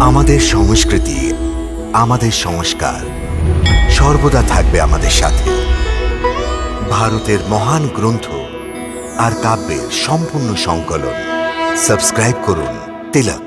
আমাদের সংস্কৃতি, আমাদের সংস্কার সর্বদা থাকবে আমাদের সাথে। ভারতের মহান গ্রন্থ আর কাব্যের সম্পূর্ণ সংকলন। সাবস্ক্রাইব করুন তিলক।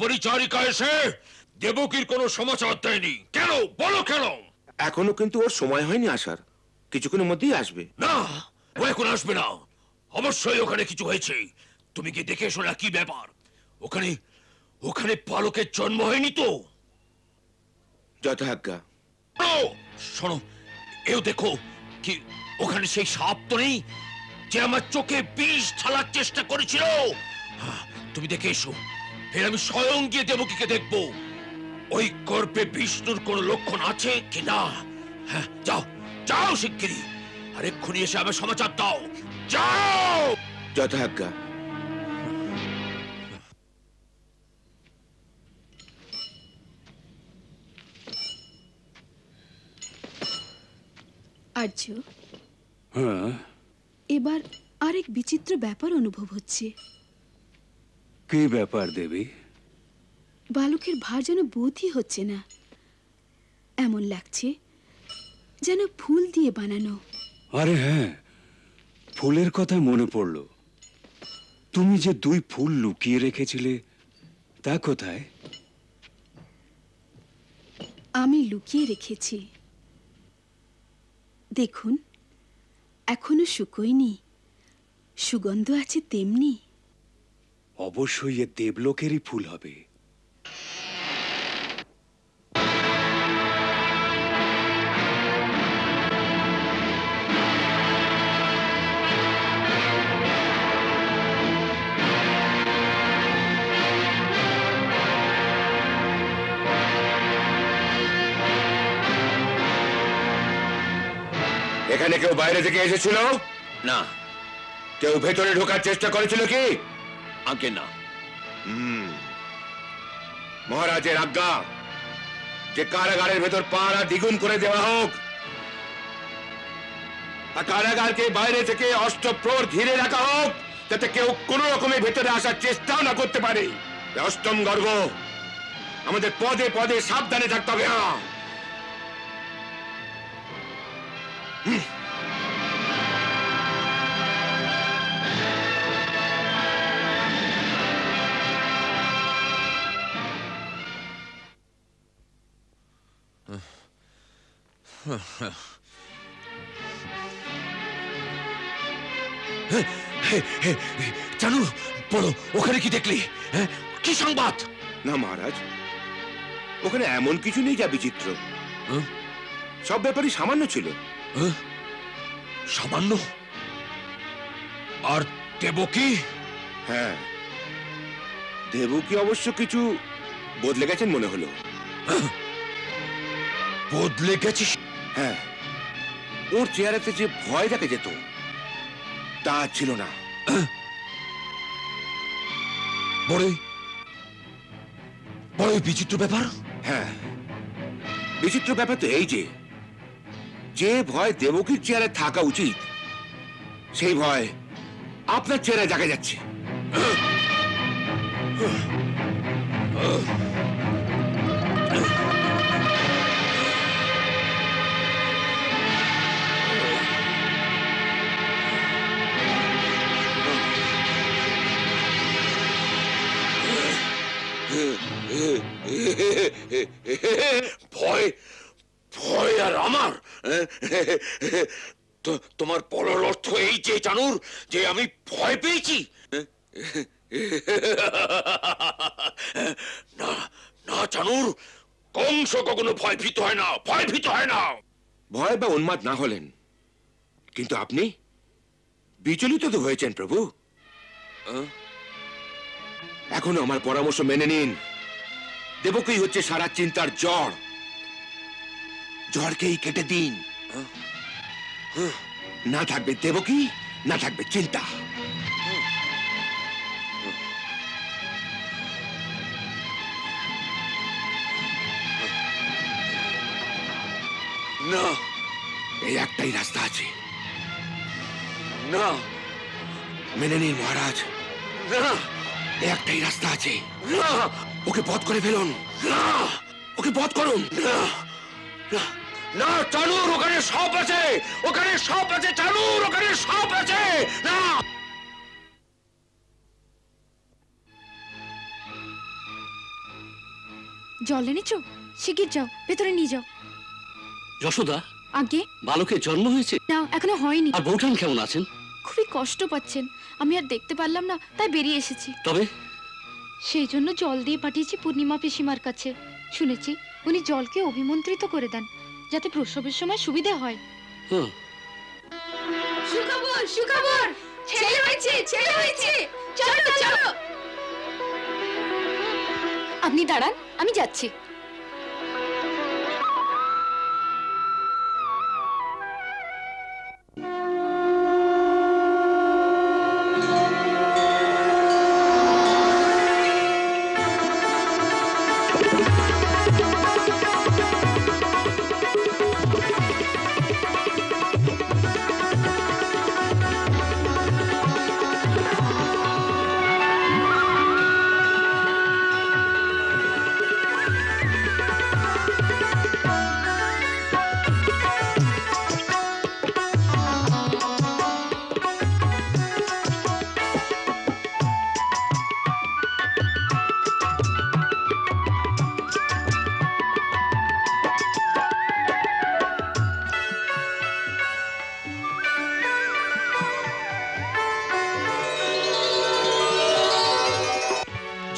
পরিচারিকা এসে দেবকীর কোনো সমাচার দেয়নি কেন? বলো কেন? এখনো কিন্তু ওর সময় হয়নি আসার, কিছুক্ষণের মধ্যেই আসবে। না, ও এখন আসবে না। অবশ্যই ওখানে কিছু হয়েছে। তুমি কি দেখে এসো না কি ব্যাপার? ওখানে ওখানে পালকের জন্ম হয়নি তো? যথাজ্ঞা। শোনো, এও দেখো কি ওখানে সেই সাপ তো নেই যে আমার চোখে বিষ ঢালার চেষ্টা করেছিল? তুমি দেখে এসো, ফের আমি স্বয়ং গিয়ে দেবকীকে দেখবো ওই গর্ভে বিষ্ণুর কোন লক্ষণ আছে কিনা। হ্যাঁ, যাও যাও শিগগিরই, আর এক্ষুনি এসে আমার সমাচার দাও। যাও। যথাজ্ঞা। আর্য, হ্যাঁ, এবার আরেক বিচিত্র ব্যাপার অনুভব হচ্ছে। কি ব্যাপার দেবী? বালকের ভার যেন বোধই হচ্ছে না। এমন লাগছে যেন ফুল দিয়ে বানানো। আরে হ্যাঁ, ফুলের কথা মনে পড়ল। তুমি যে 2 ফুল লুকিয়ে রেখেছিলে তা কোথায়? আমি লুকিয়ে রেখেছি। দেখুন, এখনো শুকোয়নি, সুগন্ধ আছে তেমনি। অবশ্যই এ দেবলোকেরই ফুল হবে। এখানে কেউ বাইরে থেকে এসেছিল? না। কেউ ভেতরে ঢোকার চেষ্টা করেছিল কি? আগে না। মহারাজের আজ্ঞা যে কারাগারের ভেতর পাহারা দ্বিগুণ করে দেওয়া হোক, আর কারাগারকে বাইরে থেকে অষ্টপ্রহর ঘিরে রাখা হোক, যাতে কেউ কোন রকমের ভেতরে আসার চেষ্টাও না করতে পারে। অষ্টম গর্ভ, আমাদের পদে পদে সাবধানে থাকতে হবে। জানু, বলো ওখানে কি দেখলি? কি সংবাদ? না মহারাজ, ওখানে এমন কিছু নেই যা বিচিত্র। সব ব্যাপারই সামান্য ছিল। সামান্য? আর দেবকী? হ্যাঁ, দেবকী অবশ্য কিছু বদলে গেছেন মনে হলো। বদলে গেছিস? হ্যাঁ, ওর চেহারাতে যে ভয় দেখা যেত তা ছিল না। বড়ই বড়ই বিচিত্র ব্যাপার। হ্যাঁ, বিচিত্র ব্যাপার তো এই যে ভয় দেবকীর চেহারায় থাকা উচিত সেই ভয় আপনার চেহারায় দেখা যাচ্ছে। ভয় ভয় আর আমার? তোমার বলার অর্থ এই যে জানুর যে আমি ভয় পেয়েছি? না না জানুর, কংস কখনো ভয়ভীত হয় না, ভয়ভীত হয় না। ভয় বা উন্মাদ না হলেন, কিন্তু আপনি বিচলিত তো হয়েছেন প্রভু। এখনো আমার পরামর্শ মেনে নিন। দেবকী হচ্ছে সারা চিন্তার জড়, জড়কেই কেটে দিন। না থাকবে দেবকী, না থাকবে চিন্তা। না, এই একটাই রাস্তা আছে। না, মেনে নিন মহারাজ, না, এই একটাই রাস্তা আছে। না, ওকে বধ করে ফেলুন। না, ওকে বধ করুন। না, না, না চানুর, ওখানে সাপ আছে, ওখানে সাপ আছে চানুর, ওখানে সাপ আছে। না, জল এনেছো? শিগগির যাও, ভেতরে নিয়ে যাও। যশোদা, আগে বালকের জন্ম হয়েছে? না, এখনো হয়নি। আর বৌঠান কেমন আছেন? খুবই কষ্ট পাচ্ছেন, আমি আর দেখতে পারলাম না, তাই বেরিয়ে এসেছি। তবে সেই জন্য জল দিয়ে পাঠিয়েছি পূর্ণিমা পিসিমার কাছে। শুনেছি উনি জলকে অভিমন্ত্রিত করে দেন, যাতে প্রসবের সময় সুবিধা হয়। হ্যাঁ, সুখবর, সুখবর, ছেলে হয়েছে, ছেলে হয়েছে। চলো চলো। আপনি দাঁড়ান, আমি যাচ্ছি।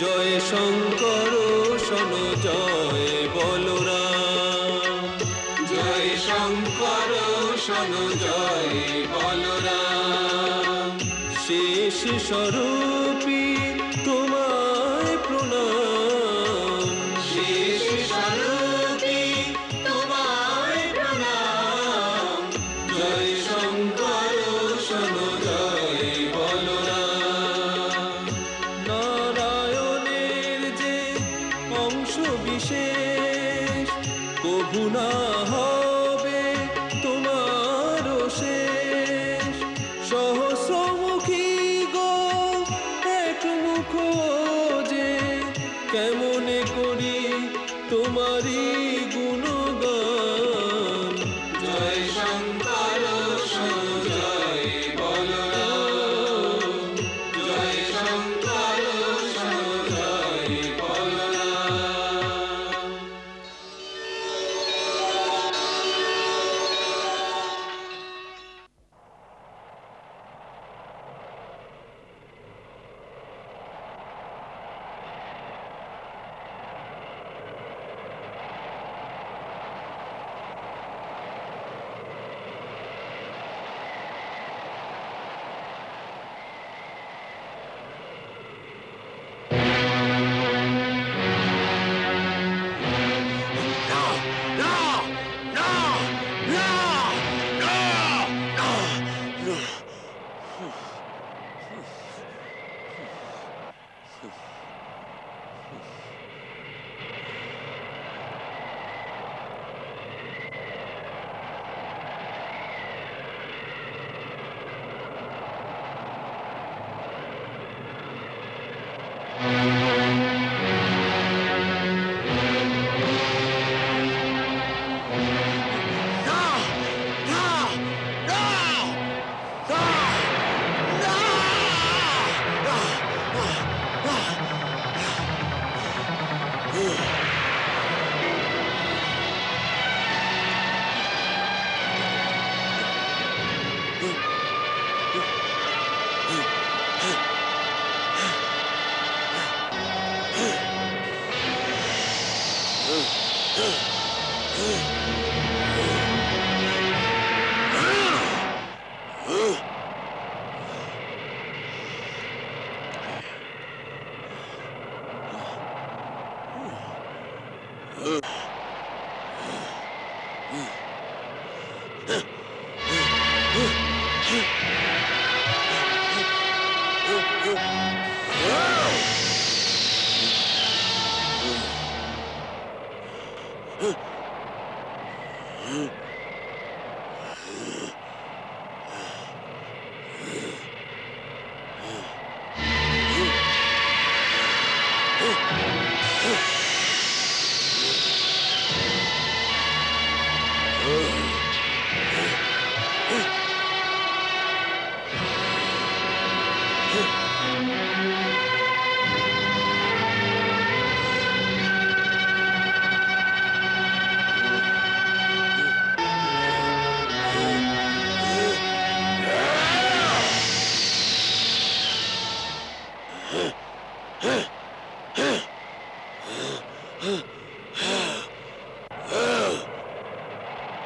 জয় শঙ্কর শোনো জয় বলরাম, জয় শঙ্কর শোনো জয় বলরাম। শেষ স্বরূপী তোমায় প্রণাম, শেষ স্বরূপী তোমায় প্রণাম। জয় শঙ্কর শোনো জয় বলরাম। নারায়ণের যে অংশ বিশেষ কভু না হবে তোমার শেষ। সহস্রমুখী গো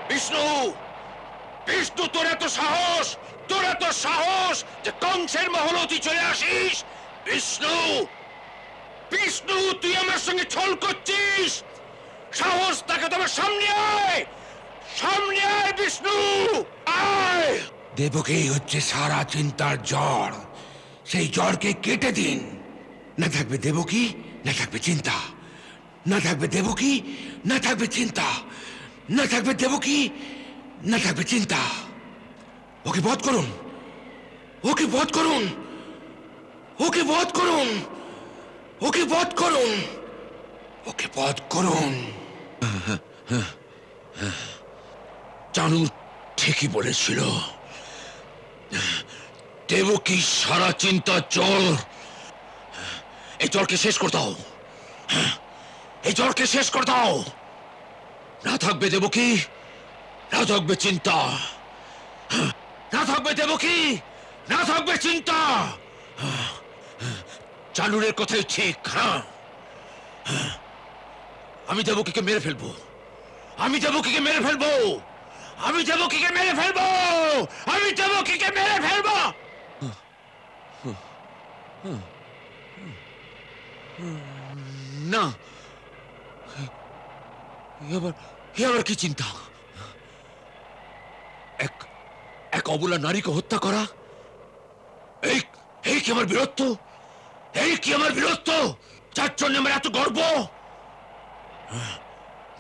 বিষ্ণু, বিষ্ণু, তোর এত সাহস, তোর এত সাহস যে কংসের মহলতি চলে আসিস? বিষ্ণু, বিষ্ণু, তুই আমার সঙ্গে ছল করছিস। সাহস থাকে তোমার, সামনে আয়, সামনে আয় বিষ্ণু, আয়। দেবকী হচ্ছে সারা চিন্তার জড়, সেই জড়কে কেটে দিন। না থাকবে দেবকী, না থাকবে চিন্তা, না থাকবে দেবকী, না থাকবে চিন্তা, না থাকবে দেবকী, না থাকবে চিন্তা। ওকে বধ করুন, ওকে বধ করুন, ওকে বধ করুন, ওকে বধ করুন, ওকে বধ করুন। চানু ঠিকই বলেছিল, দেবকী সারা চিন্তার জল। এই জলকে শেষ করে দাও, এই জলকে শেষ করে দাও। না থাকবে দেবকী, না থাকবে চিন্তা, না থাকবে দেবকী, না থাকবে চিন্তা। চানুরের কথাই ঠিক। হ্যাঁ, আমি দেবকীকে মেরে ফেলবো, আমি দেবকীকে মেরে ফেলবো, আমি দেবকীকে মেরে ফেলবো, আমি দেবকীকে মেরে ফেলবো। না, এবার কি চিন্তা? এক অবলা নারীকে হত্যা করা, এই কি আমার বীরত্ব? এই কি আমার বীরত্ব, যার জন্য আমার এত গর্ব?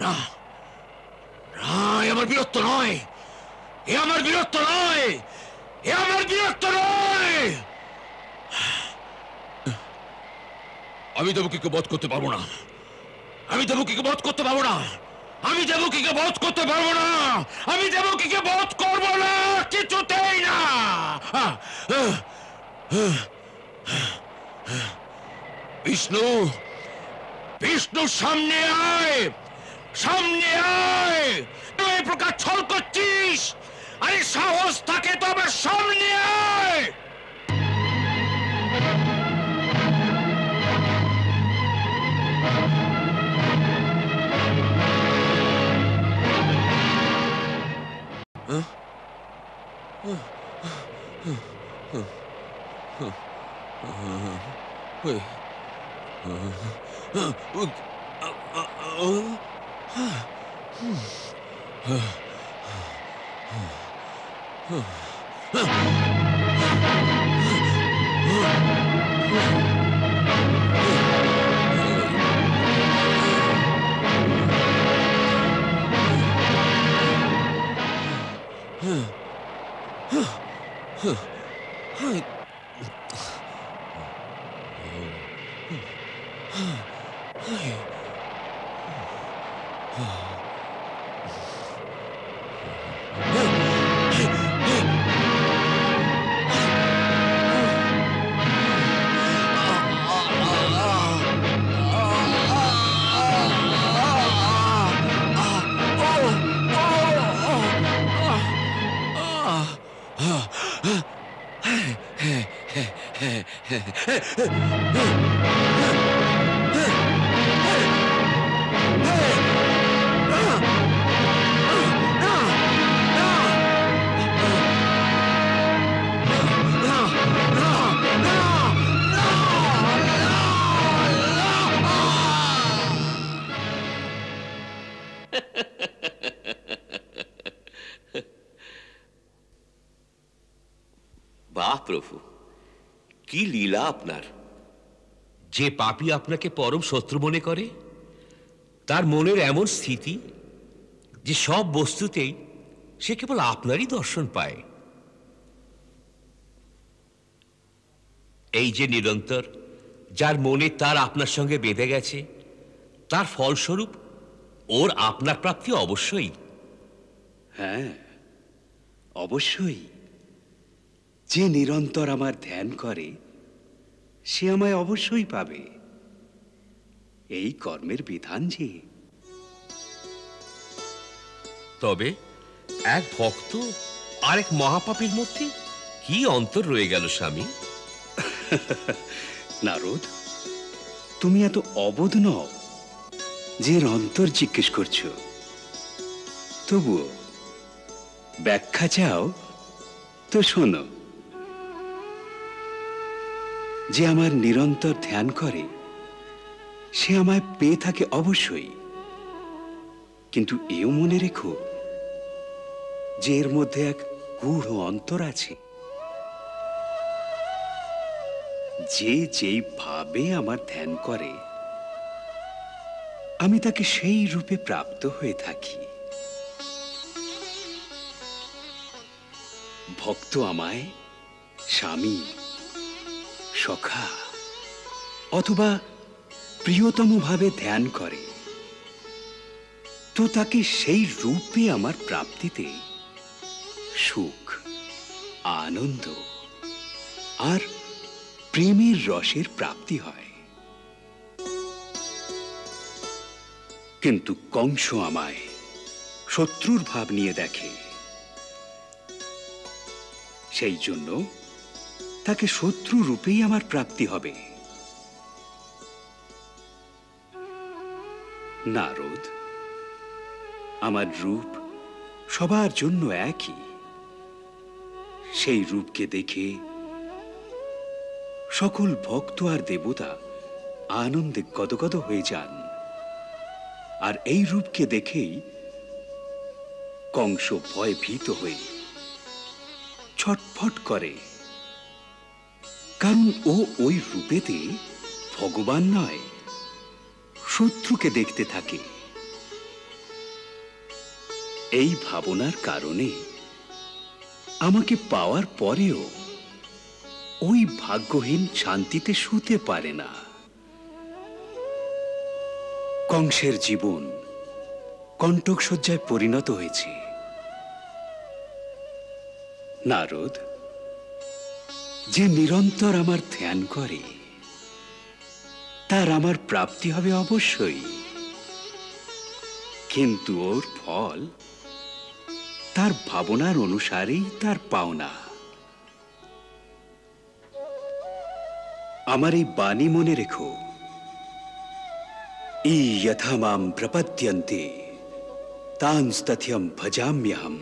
না, না, এ আমার বীরত্ব নয়, এ আমার বীরত্ব নয়, এ আমার বীরত্ব নয়। আমি দেবকীকে বধ করতে পারবো না, আমি দেবকীকে বধ করতে পারবো না, আমি দেবকীকে বধ করতে পারবো না, আমি দেবকীকে বধ করবো না, কিছুতেই না। বিষ্ণু, বিষ্ণু, সামনে আয়, সামনে আয়। তুই এই প্রকার ছল করছিস? আরে সাহস থাকে তো আমার সামনে আয়। বাহ প্রভু, কি লীলা আপনার! যে পাপী আপনাকে পরম শত্রু মনে করে, তার মনের এমন স্থিতি যে সব বস্তুতেই সে কেবল আপনারই দর্শন পায়। এই যে নিরন্তর যার মনে তার আপনার সঙ্গে বেঁধে গেছে, তার ফলস্বরূপ ওর আপনার প্রাপ্তি অবশ্যই। হ্যাঁ, অবশ্যই। যে নিরন্তর আমার ধ্যান করে সে আমায় অবশ্যই পাবে। এই কর্মের বিধান যে। তবে এক ভক্ত আর এক মহাপাপীর মধ্যে কি অন্তর রয়ে গেল স্বামী? নারদ, তুমি এত অবোধ নও যে এর অন্তর জিজ্ঞেস করছো। তবুও ব্যাখ্যা চাও তো শোনো। যে আমার নিরন্তর ধ্যান করে সে আমায় পেয়ে থাকে অবশ্যই, কিন্তু এও মনে রেখো যে এর মধ্যে এক গূঢ় অন্তর আছে। যে যেই ভাবে আমার ধ্যান করে আমি তাকে সেই রূপে প্রাপ্ত হয়ে থাকি। ভক্ত আমায় স্বামী, সখা অথবা প্রিয়তম ভাবে ধ্যান করে, তো তাকে সেই রূপে আমার প্রাপ্তিতে সুখ, আনন্দ আর প্রেমের রসের প্রাপ্তি হয়। কিন্তু কংস আমায় শত্রুর ভাব নিয়ে দেখে, সেই জন্য তাকে শত্রু রূপেই আমার প্রাপ্তি হবে। নারদ, আমার রূপ সবার জন্য একই। সেই রূপকে দেখে সকল ভক্ত আর দেবতা আনন্দে গদগদ হয়ে যান। আর এই রূপকে দেখেই কংস ভয়ে ভীত হয়ে ছটফট করে, কারণ ও ওই রূপেতে ভগবান নয়, শত্রুকে দেখতে থাকে। এই ভাবনার কারণে আমাকে পাওয়ার পরেও ওই ভাগ্যহীন শান্তিতে শুতে পারে না। কংসের জীবন কণ্টকশয্যায় পরিণত হয়েছে। নারদ, যে নিরন্তর আমার ধ্যান করে তার আমার প্রাপ্তি হবে অবশ্যই, কিন্তু ওর ফল তার ভাবনার অনুসারেই তার পাওনা। আমার এই বাণী মনে রেখো, ই যথা মাম প্রপদ্যন্তে তাংস্তথ্যম ভজাম্যহম।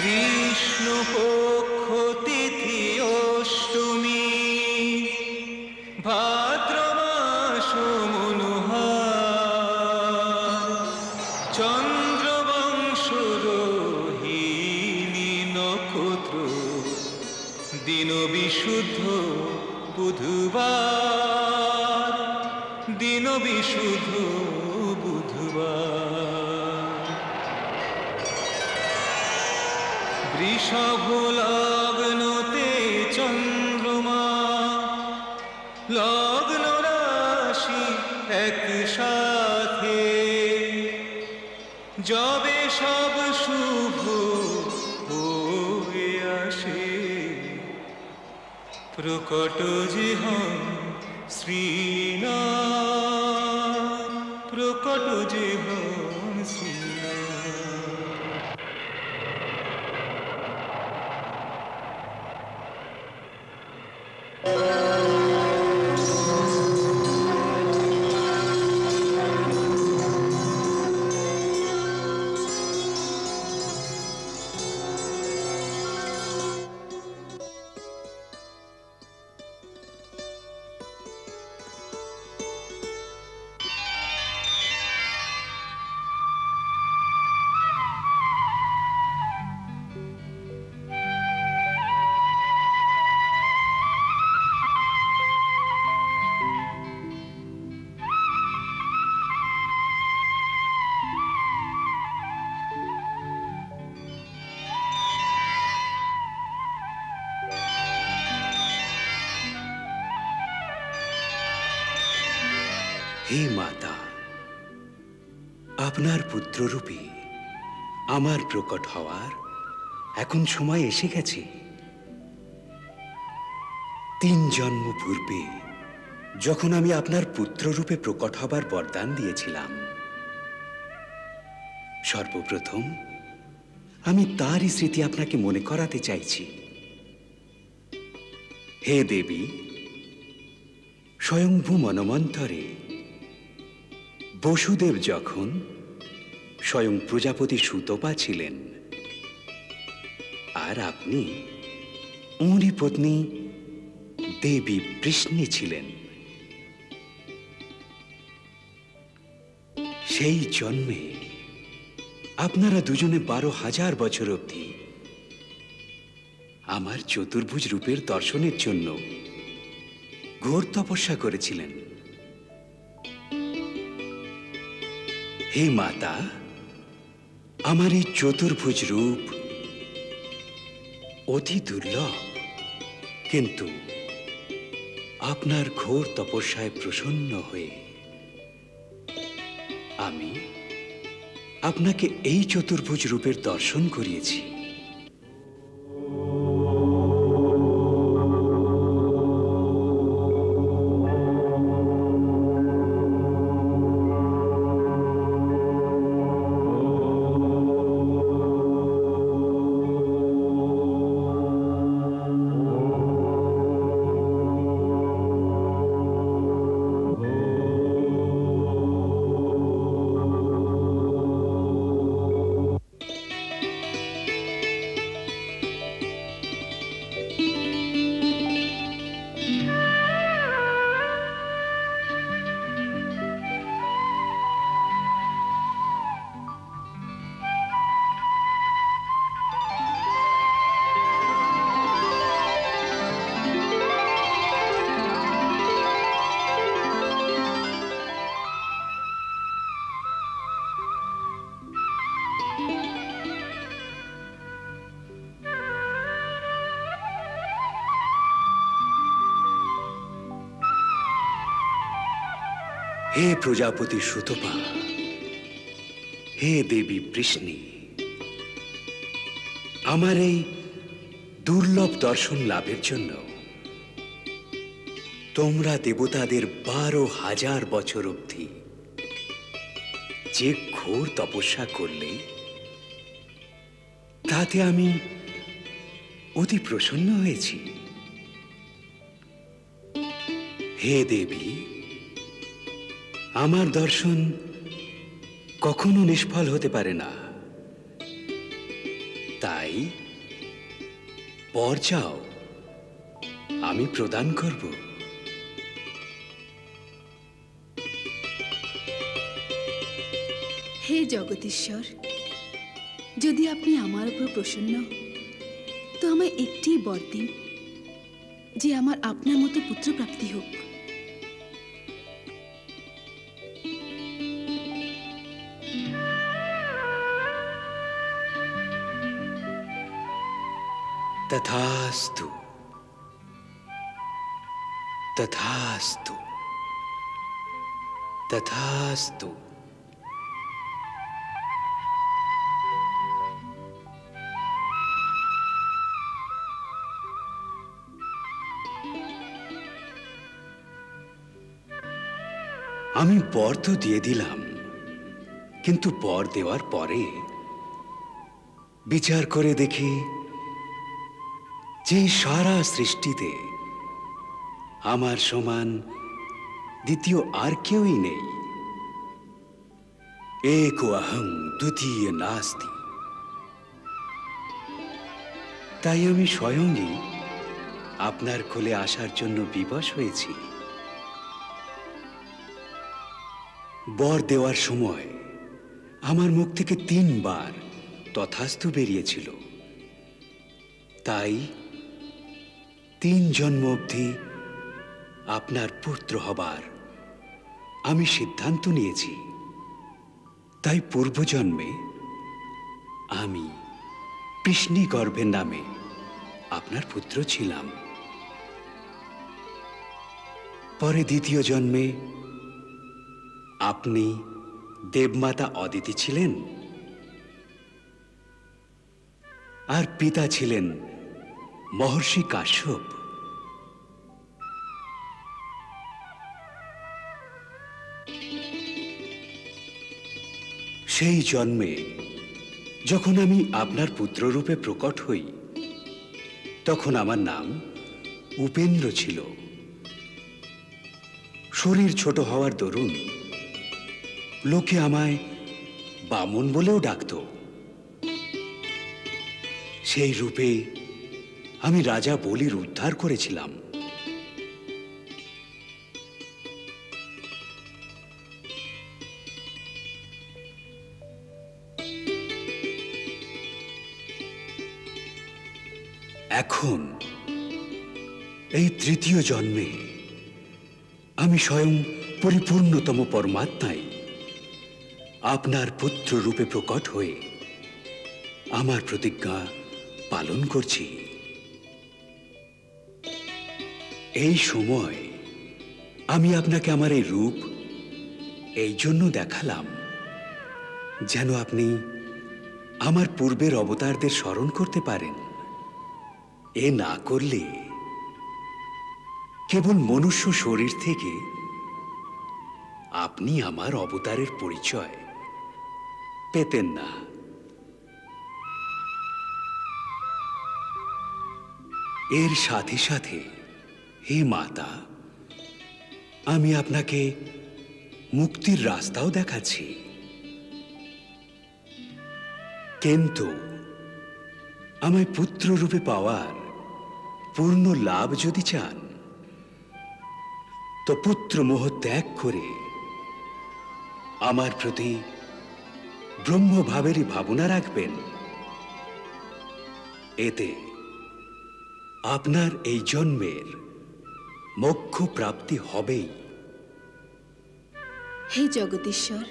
কৃষ্ণপক্ষ তিথি অষ্টমী, ভাদ্র মাস মনোহার, চন্দ্রবংশ রোহিণী নক্ষত্র, দিন বিশুদ্ধ বুধবার, দিন বিশুদ্ধ বুধবার। বৃষভ লগ্নতে চন্দ্রমা, লগ্ন রাশি একসাথে, যবে সব শুভ হয়ে আসে, প্রকট যে হন শ্রীনাথ, প্রকট যে হন শ্রীনাথ। হে মাতা, আপনার পুত্ররূপে আমার প্রকট হওয়ার এখন সময় এসে গেছে। 3 জন্ম পূর্বে যখন আমি আপনার পুত্ররূপে প্রকট হবার বরদান দিয়েছিলাম, সর্বপ্রথম আমি তারই স্মৃতি আপনাকে মনে করাতে চাইছি। হে দেবী, স্বয়ংভূ মনমন্তরে বসুদেব যখন স্বয়ং প্রজাপতি সুতপা ছিলেন আর আপনি ওঁরই পত্নী দেবী বৃষ্ণি ছিলেন, সেই জন্মে আপনারা দুজনে 12,000 বছর অবধি আমার চতুর্ভুজ রূপের দর্শনের জন্য ঘোর তপস্যা করেছিলেন। হে মাতা, আমার এই চতুর্ভুজ রূপ অতি দুর্লভ, কিন্তু আপনার ঘোর তপস্যায় প্রসন্ন হয়ে আমি আপনাকে এই চতুর্ভুজ রূপের দর্শন করিয়েছি। হে প্রজাপতি সুতপা, হে দেবী বৃষ্ণি, আমার এই দুর্লভ দর্শন লাভের জন্য তোমরা দেবতাদের 12,000 বছর অবধি যে ঘোর তপস্যা করলে তাতে আমি অতি প্রসন্ন হয়েছি। হে দেবী, আমার দর্শন কখনো নিষ্ফল হতে পারে না, তাই বর চাও, আমি প্রদান করব। হে জগদীশ্বর, যদি আপনি আমার উপর প্রসন্ন, তো আমায় একটি বর দিন যে আমার আপনার মতো পুত্রপ্রাপ্তি হোক। তথাস্তু, তথাস্তু, তথাস্তু। আমি বর তো দিয়ে দিলাম, কিন্তু বর দেওয়ার পরে বিচার করে দেখি যে সারা সৃষ্টিতে আমার সমান দ্বিতীয় আর কেউই নেই। एको अहं द्वितीय नास्ति। তাই আমি স্বয়ংই আপনার কোলে আসার জন্য বিবশ হয়েছি। বর দেওয়ার সময় আমার মুখ থেকে 3 বার তথাস্তু বেরিয়েছিল। তাই 3 জন্ম অবধি আপনার পুত্র হবার আমি সিদ্ধান্ত নিয়েছি। তাই পূর্বজন্মে আমি পিষ্ণী গর্ভের নামে আপনার পুত্র ছিলাম। পরে দ্বিতীয় জন্মে আপনি দেবমাতা অদিতি ছিলেন, আর পিতা ছিলেন মহর্ষি কাশ্যপ। সেই জন্মে যখন আমি আপনার পুত্ররূপে প্রকট হই, তখন আমার নাম উপেন্দ্র ছিল। শরীর ছোট হওয়ার দরুন লোকে আমায় বামন বলেও ডাকত। সেই রূপে আমি রাজা বলির উদ্ধার করেছিলাম। এখন এই তৃতীয় জন্মে আমি স্বয়ং পরিপূর্ণতম পরমাত্মাই আপনার পুত্র রূপে প্রকট হয়ে আমার প্রতিজ্ঞা পালন করছি। এই সময় আমি আপনাকে আমার এই রূপ এই জন্য দেখালাম যেন আপনি আমার পূর্বের অবতারদের স্মরণ করতে পারেন। এ না করলে কেবল মনুষ্য শরীর থেকে আপনি আমার অবতারের পরিচয় পেতেন না। এর সাথে সাথে হে মাতা, আমি আপনাকে মুক্তির রাস্তাও দেখাচ্ছি। কিন্তু আমায় পুত্র রূপে পাওয়ার পূর্ণ লাভ যদি চান, তো পুত্র মোহ ত্যাগ করে আমার প্রতি ব্রহ্মভাবেরই ভাবনা রাখবেন। এতে আপনার এই জন্মের মোক্ষ প্রাপ্তি হবেই। হে জগদীশ্বর,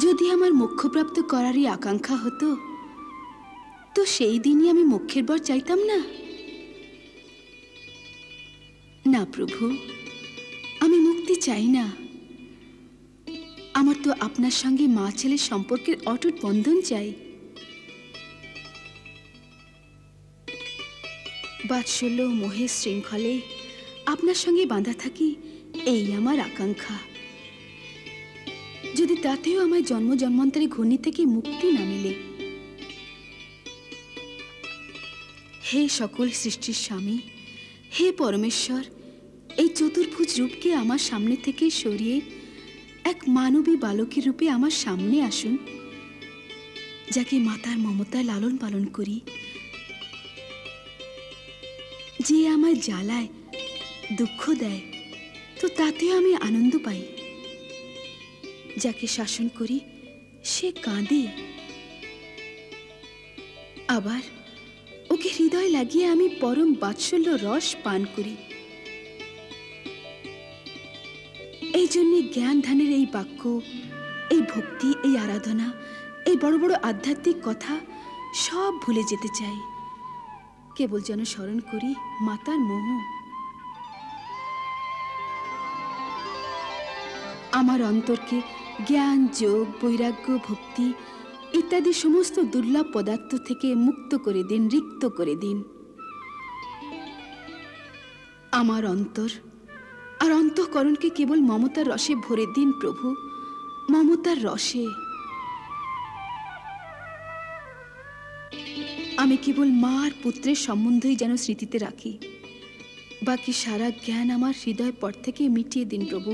যদি আমার মোক্ষপ্রাপ্ত করারই আকাঙ্ক্ষা হতো, তো সেই দিনই আমি মোক্ষের বর চাইতাম না। না প্রভু, আমি মুক্তি চাই না। আমার তো আপনার সঙ্গে মা ছেলের সম্পর্কের অটুট বন্ধন চাই। বাৎসল্য ও মোহের শৃঙ্খলে আপনার সঙ্গে বাঁধা থাকি, এই আমার আকাঙ্ক্ষা। যদি তাতেও আমায় জন্ম জন্মান্তরে ঘূর্ণি থেকে মুক্তি না মিলে, হে সকল সৃষ্টির স্বামী, হে পরমেশ্বর, এই চতুর্ভুজ রূপকে আমার সামনে থেকে সরিয়ে এক মানবী বালকের রূপে আমার সামনে আসুন, যাকে মাতার মমতায় লালন পালন করি, যে আমায় জ্বালায়, দুঃখ দেয়, তো তাতেও আমি আনন্দ পাই। যাকে শাসন করি, সে কাঁদে। আবার ওকে হৃদয় লাগিয়ে আমি পরম বাৎসল্য রস পান করি। এই জন্যে জ্ঞান ধ্যানের এই বাক্য, এই ভক্তি, এই আরাধনা, এই বড় বড় আধ্যাত্মিক কথা সব ভুলে যেতে চাই। কেবল যেন স্মরণ করি মাতার মোহ। আমার অন্তরকে জ্ঞান, যোগ, বৈরাগ্য, ভক্তি ইত্যাদি সমস্ত দুর্লভ পদার্থ থেকে মুক্ত করে দিন, রিক্ত করে দিন। আমার অন্তর আর অন্তঃকরণকে কেবল মমতার রসে ভরে দিন প্রভু, মমতার রসে। আমি কেবল মা আর পুত্রের সম্বন্ধই যেন স্মৃতিতে রাখি। বাকি সারা জ্ঞান আমার হৃদয় পর থেকে মিটিয়ে দিন প্রভু।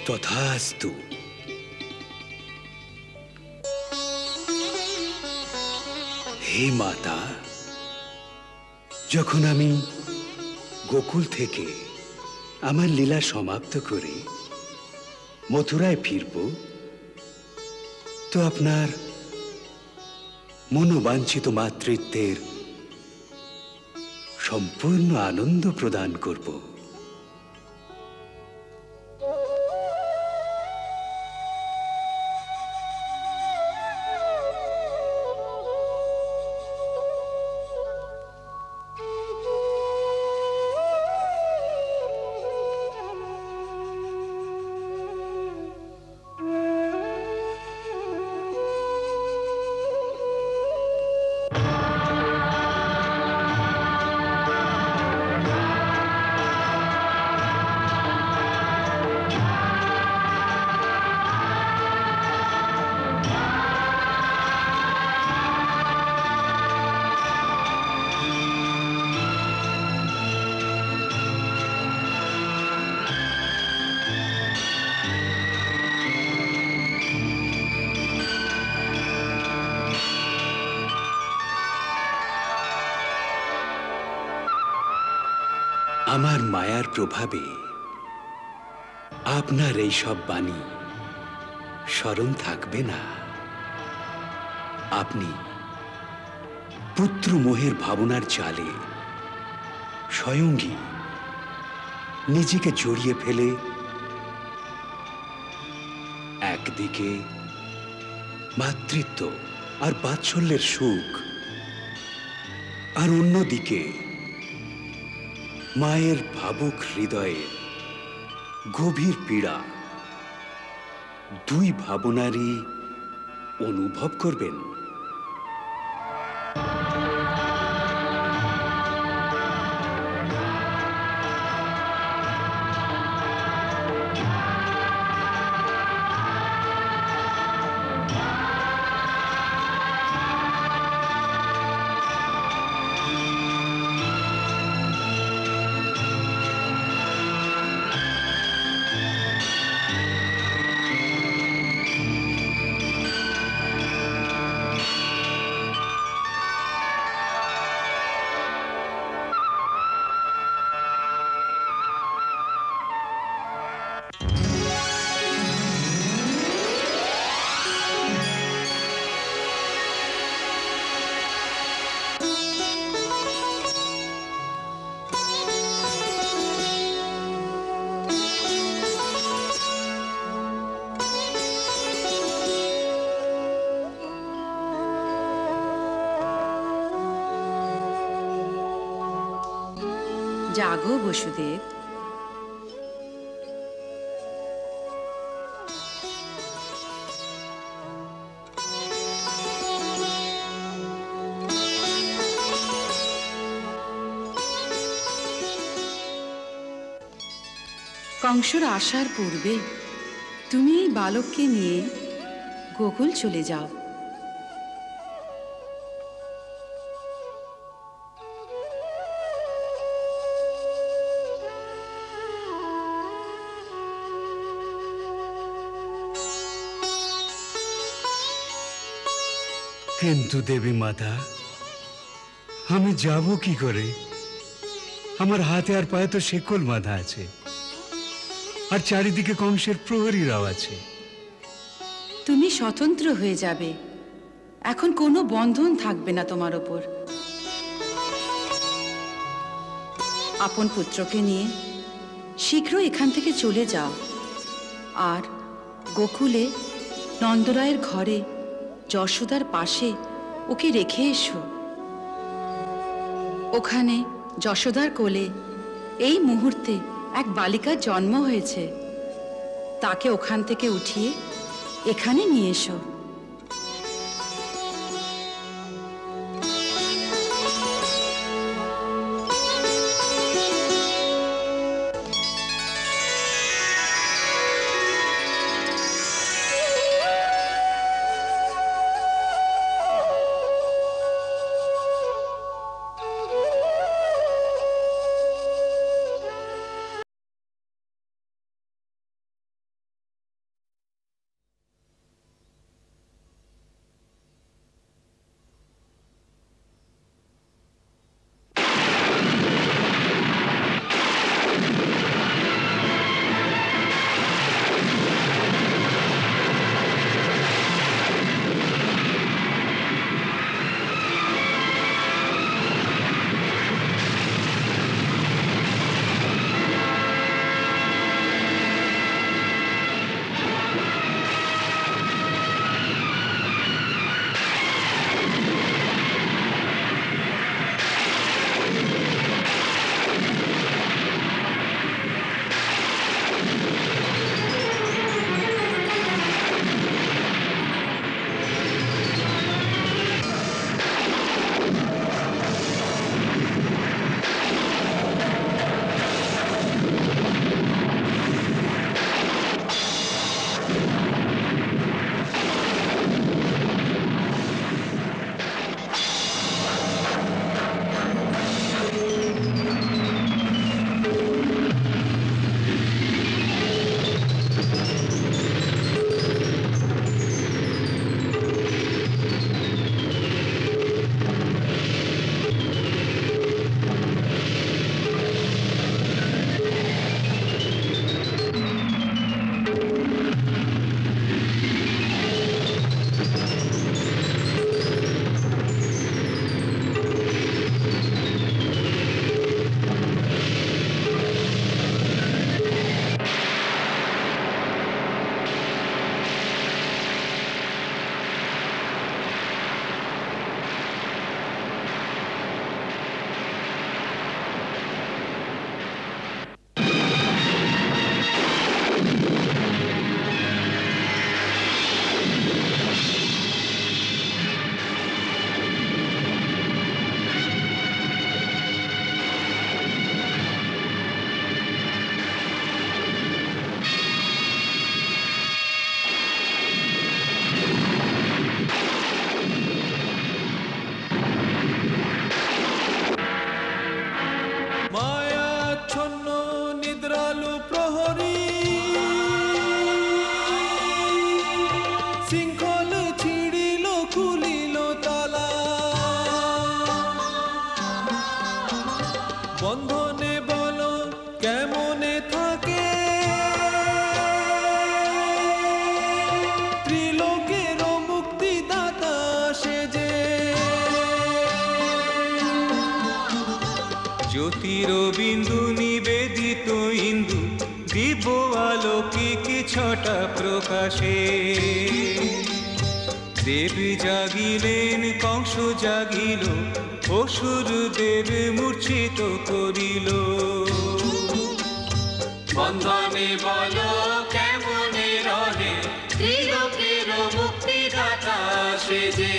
তথাস্তু। হে মাতা, যখন আমি গোকুল থেকে আমার লীলা সমাপ্ত করে মথুরায় ফিরব, তো আপনার মনোবাঞ্ছিত মাতৃত্বের সম্পূর্ণ আনন্দ প্রদান করব। আমার মায়ার প্রভাবে আপনার এই সব বাণী স্মরণ থাকবে না। আপনি পুত্র মোহের ভাবনার জালে স্বয়ংই নিজেকে জড়িয়ে ফেলে একদিকে মাতৃত্ব আর বাৎসল্যের সুখ, আর অন্যদিকে মায়ের ভাবুক হৃদয়ে গভীর পীড়া, দুই ভাবনারই অনুভব করবেন। জাগো বসুদেব। কংসর আসার পূর্বে তুমি এই বালককে নিয়ে গোকুল চলে যাও। কিন্তু দেবী মাতা, আমি যাব কি করে? আমার হাতে আর পায়ে তো শেকল বাঁধা আছে, আর চারিদিকে কংসের প্রহরীরাও আছে। তুমি স্বতন্ত্র হয়ে যাবে, এখন কোনো বন্ধন থাকবে না তোমার ওপর। আপন পুত্রকে নিয়ে শীঘ্র এখান থেকে চলে যাও, আর গোকুলে নন্দরায়ের ঘরে যশোদার পাশে ওকে রেখে এসো। ওখানে যশোদার কোলে এই মুহূর্তে এক বালিকার জন্ম হয়েছে, তাকে ওখান থেকে উঠিয়ে এখানে নিয়ে এসো। কেমনে থাকে ত্রিলোকের মুক্তিদাতা সেজে, জ্যোতির বিন্দু নিবেদিত ইন্দু দিব্য আলোকিক ছটা প্রকাশে, দেব জাগিলেন কংস জাগিল, অসুরদের মূর্ছিত করিল। বন্ধনে বলো কেমনে রহে ত্রিলোকের মুক্তিদাতা সেজে।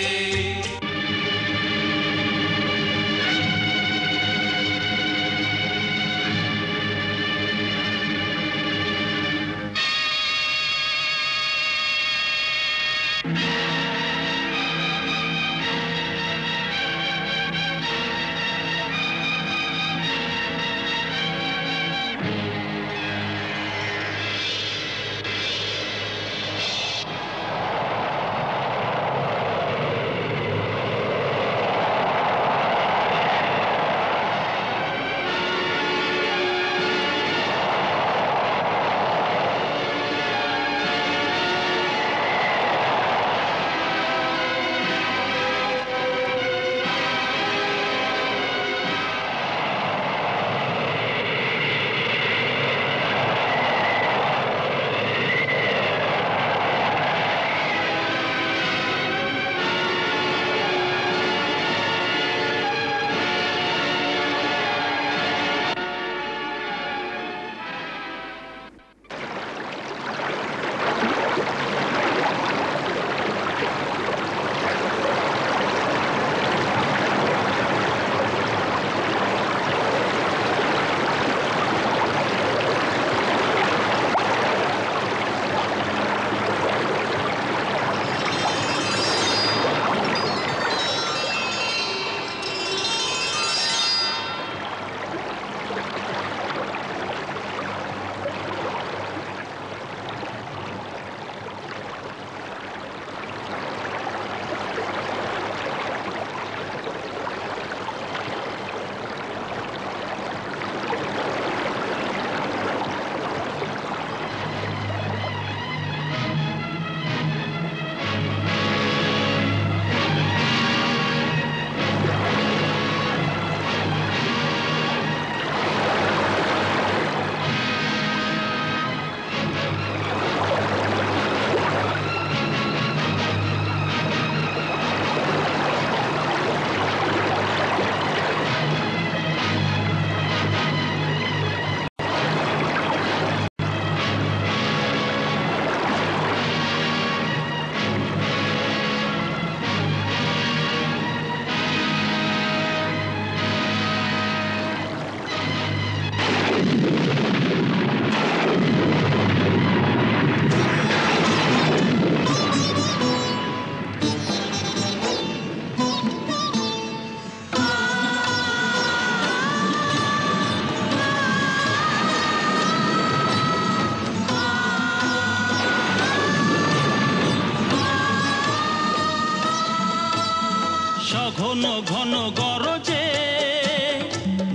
ঘন ঘন গরজে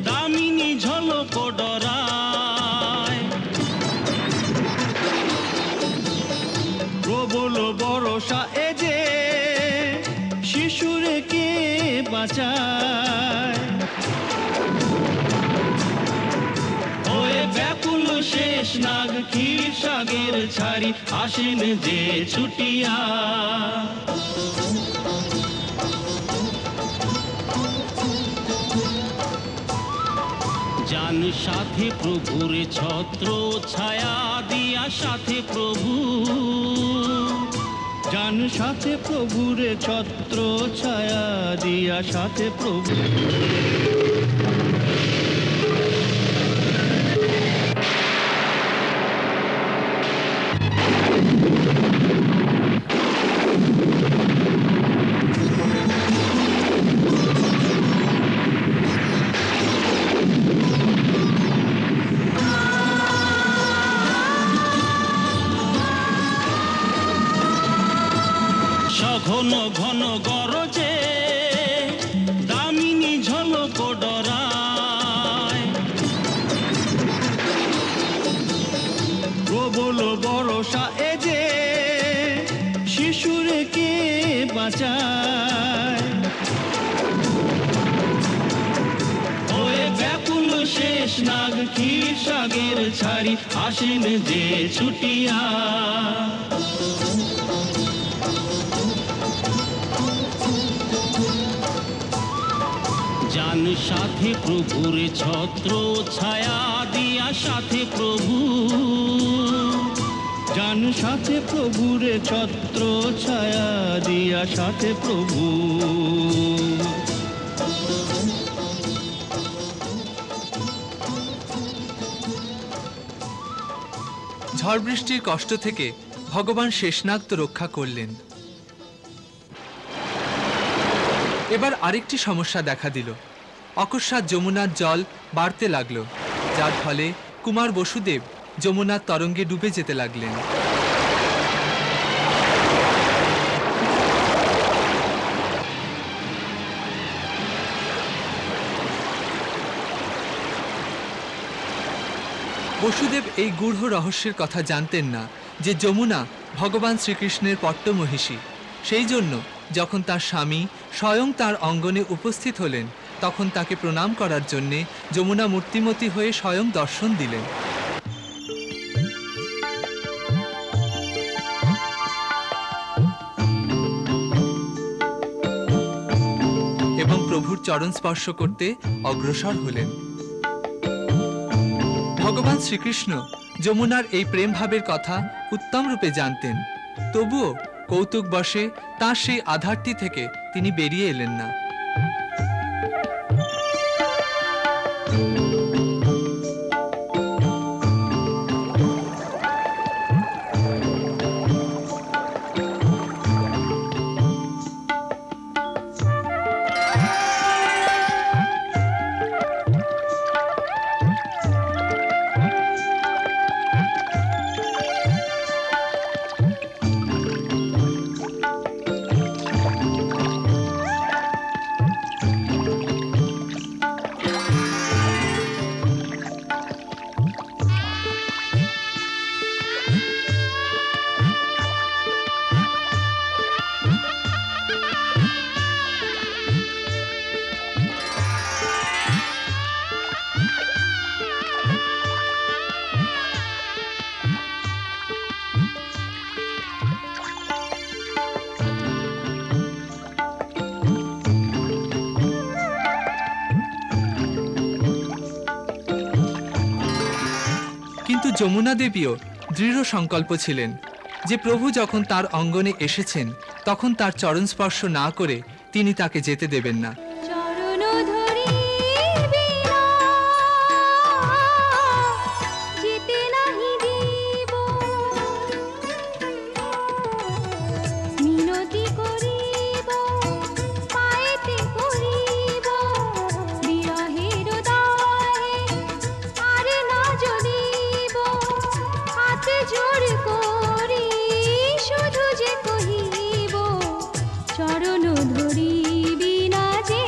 দামিনী ঝলক ডরায়, প্রবল বরষা এ যে শিশুরে কে বাঁচায়। ওয়ে ব্যাকুল শেষ নাগ ক্ষীর সাগের ছাড়ি আসেন যে ছুটিয়া, জান সাথে প্রভুর ছত্র ছায়া দিয়া সাথে প্রভু, জান সাথে প্রভুর ছত্র ছায়া দিয়া সাথে প্রভু। ঘন ঘন গরজে দামিনী ঝলক ডরায়, বাঁচায়। ওয়ে ব্যাকুল শেষ নাগ ক্ষীর সাগের ছাড়ি আসেন যে ছুটিয়া। যান সাথে প্রভুর ছত্র ছায়া দিয়া সাথে প্রভু, যান সাথে প্রভুর ছত্র ছায়া দিয়া সাথে প্রভু। ঝড় বৃষ্টির কষ্ট থেকে ভগবান শেষনাগ তো রক্ষা করলেন। এবার আরেকটি সমস্যা দেখা দিল। অকস্মাৎ যমুনার জল বাড়তে লাগলো, যার ফলে কুমার বসুদেব যমুনার তরঙ্গে ডুবে যেতে লাগলেন। বসুদেব এই গূঢ় রহস্যের কথা জানতেন না যে যমুনা ভগবান শ্রীকৃষ্ণের পট্টমহিষী। সেই জন্য যখন তার স্বামী স্বয়ং তার অঙ্গনে উপস্থিত হলেন, তখন তাকে প্রণাম করার জন্যে যমুনা মূর্তিমতী হয়ে স্বয়ং দর্শন দিলেন। এবং প্রভুর চরণ স্পর্শ করতে অগ্রসর হলেন। ভগবান শ্রীকৃষ্ণ যমুনার এই প্রেম ভাবের কথা উত্তম রূপে জানতেন, তবুও কৌতুক বশে তাঁর সেই আধারটি থেকে তিনি বেরিয়ে এলেন না। কিন্তু যমুনা দেবীও দৃঢ় সংকল্প ছিলেন যে প্রভু যখন তার অঙ্গনে এসেছেন তখন তার চরণ স্পর্শ না করে তিনি তাকে যেতে দেবেন না। চরণ ধরিবি না যে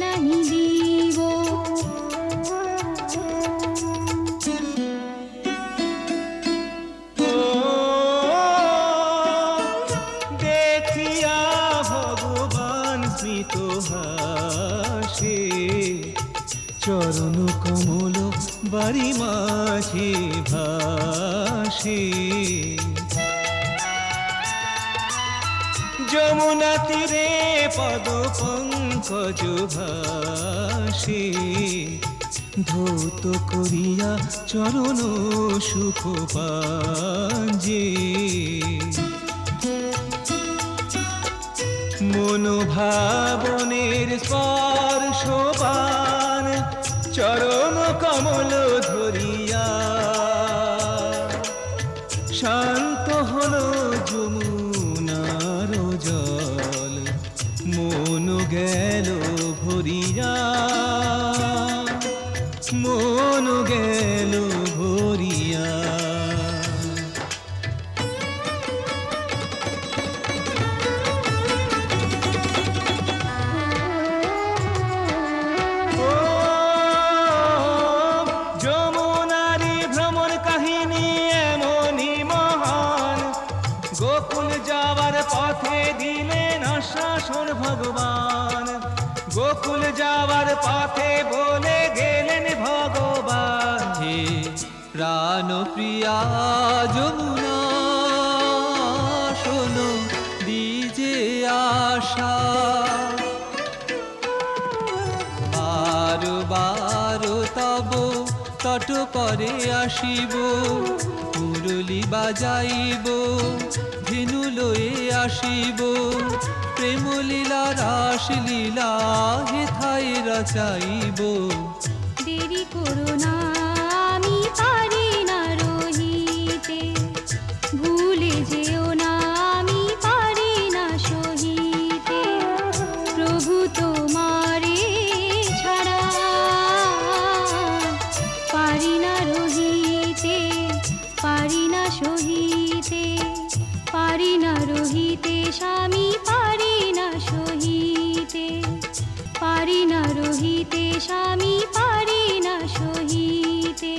নাহি দিব। দেখিয়া ভগবান স্মিত হাসে, চরণ কমল বাড়ি মাঝে ভাসে। যমুনা তীরে পদ পঙ্কজ ভাসে, ধৌত করিয়া চরণ সুখ পাঞ্জে। মনোভাবনের স্পর্শবান চরণ কমল ধরিয়া, শান্ত হলো যমুনার জল, মন গেল ভরিয়া, মন গেল ভরিয়া। যমুনারি ভ্রমণ কাহিনী এমনই মহান, গোকুল যাওয়ার পথে দিলেন আশ্বাসন ভগবান। গোকুল যাওয়ার পথে বলে গেলেন ভগবান, হে প্রাণ প্রিয়া যমুনা শোনো দিজে আশা, বারো বারো তব তট করে আসিব, মুরলি বাজাইব ধেনু লয়ে আসিব, প্রেম লীলা রাস লীলা হেথায় রচাইব। দেরি করো না আমি পারি না রহিতে, ভুলে যেও না আমি পারি না সহিতে। প্রভু তোমারে ছাড়া পারি না রহিতে, পারি না সহিতে, পারি না রহিতে স্বামী, পারি না সহিতে, পারি না রহিতে স্বামী, পারি না সহিতে।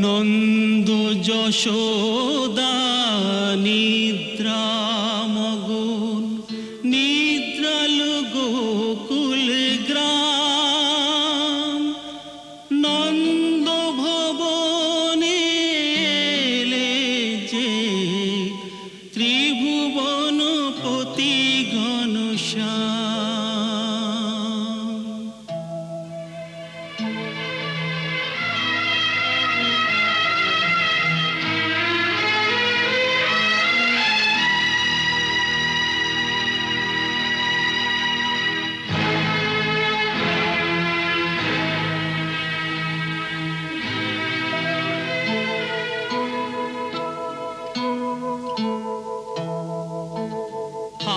নন্দ যশোদা নিদ্রা মগন, নিদ্রাল গোকুল গ্রাম। নন্দ ভবনে এলে যে ত্রিভুবন পতি ঘনশ্যাম।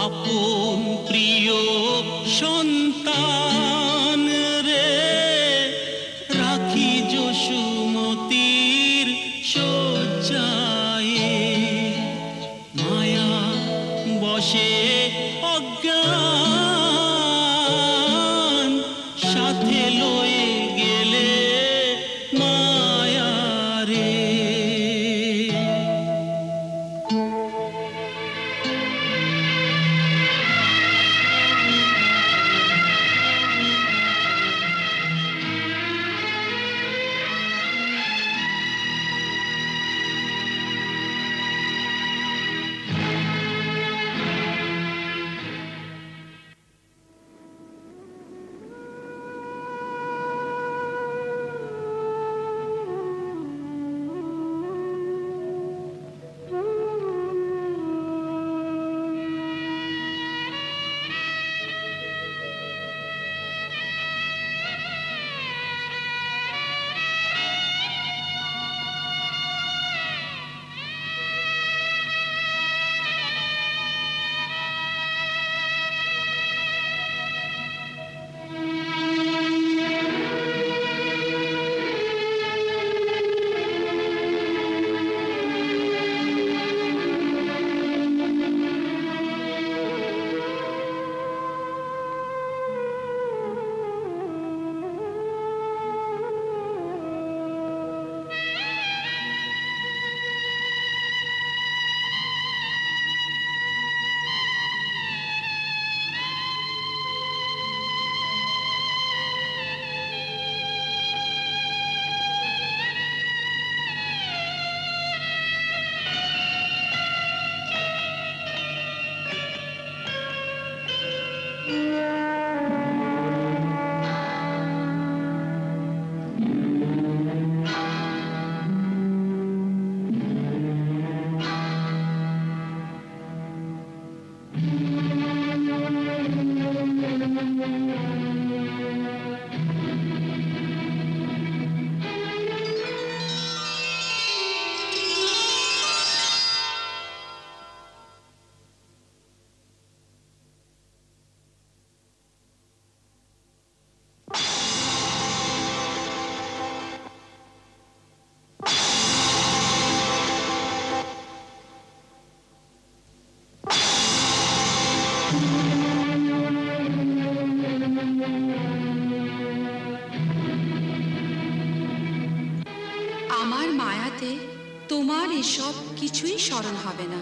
আপন প্রিয় সন্তান রে রাখি যশোমতির শয্যায়, মায়া বসে অজ্ঞান সাথে লয়ে গেলে মায়া রে। মায়াতে তোমার এসব কিছুই স্মরণ হবে না।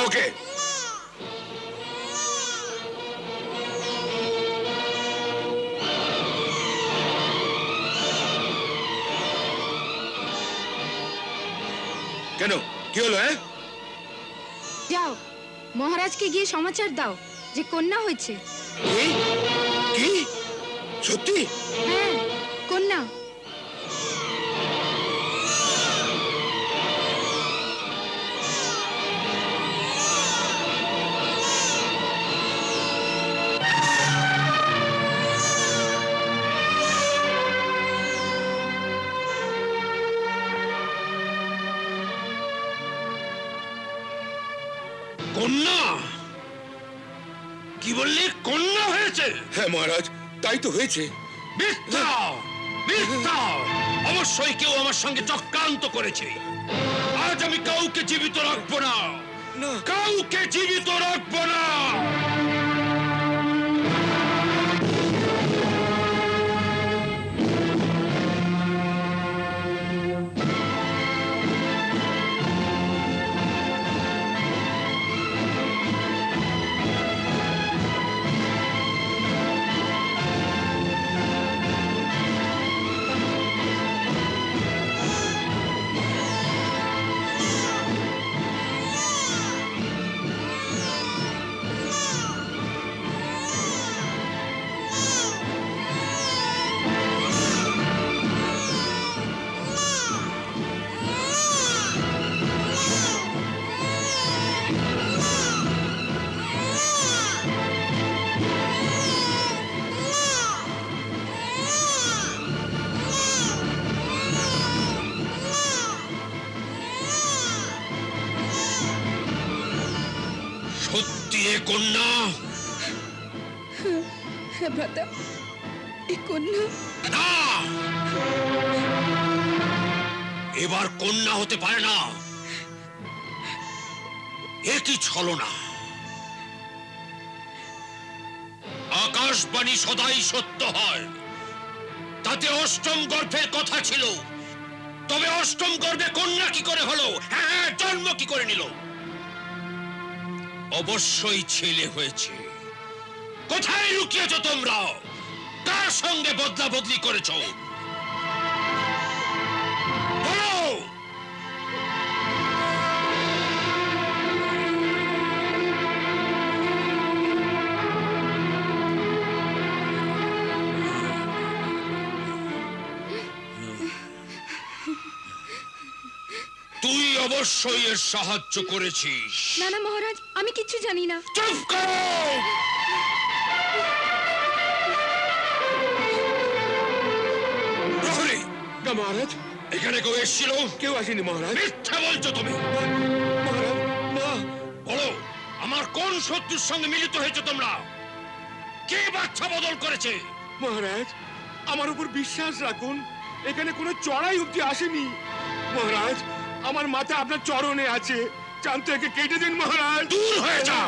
ওকে কেন কি হলো? যাও মহারাজকে গিয়ে সমাচার দাও যে কন্যা হয়েছে। কি সত্যি? হ্যাঁ কন্যা। কন্যা? কি বললি? কন্যা হয়েছে? হ্যাঁ মহারাজ, তাই তো হয়েছে। মিথ্যা! মিথ্যা! অবশ্যই কেউ আমার সঙ্গে চক্রান্ত করেছে। আজ আমি কাউকে জীবিত রাখবো না, কাউকে জীবিত রাখবো না। সত্যি এ কন্যা? হ্যাঁ ভ্রাতা, এ কন্যা। না, এবার কন্যা হতে পারে না। এ কি ছলনা! আকাশবাণী সদাই সত্য হয়। তাতে অষ্টম গর্ভের কথা ছিল, তবে অষ্টম গর্ভে কন্যা কি করে হলো? হ্যাঁ, জন্ম কি করে নিল? অবশ্যই ছেলে হয়েছে। কোথায় লুকিয়েছ তোমরা? কার সঙ্গে বদলা বদলি করেছ? বলো। তুই অবশ্যই এর সাহায্য করেছিস। না না মহারাজ, আমি কিছু জানি না। চুপ করো! প্রহরী! না মহারাজ, এখানে কেউ এসেছিল? কেউ আসেনি মহারাজ। মিথ্যা বলছো তুমি। কোন শত্রুর সঙ্গে মিলিত হয়েছে তোমরা? কে বাচ্চা বদল করেছে? মহারাজ, আমার উপর বিশ্বাস রাখুন, এখানে কোনো চড়াই অব্দি আসেনি। মহারাজ, আমার মাথা আপনার চরণে আছে, চান তো একে কেটে দিন মহারাজ। দূর হয়ে যা।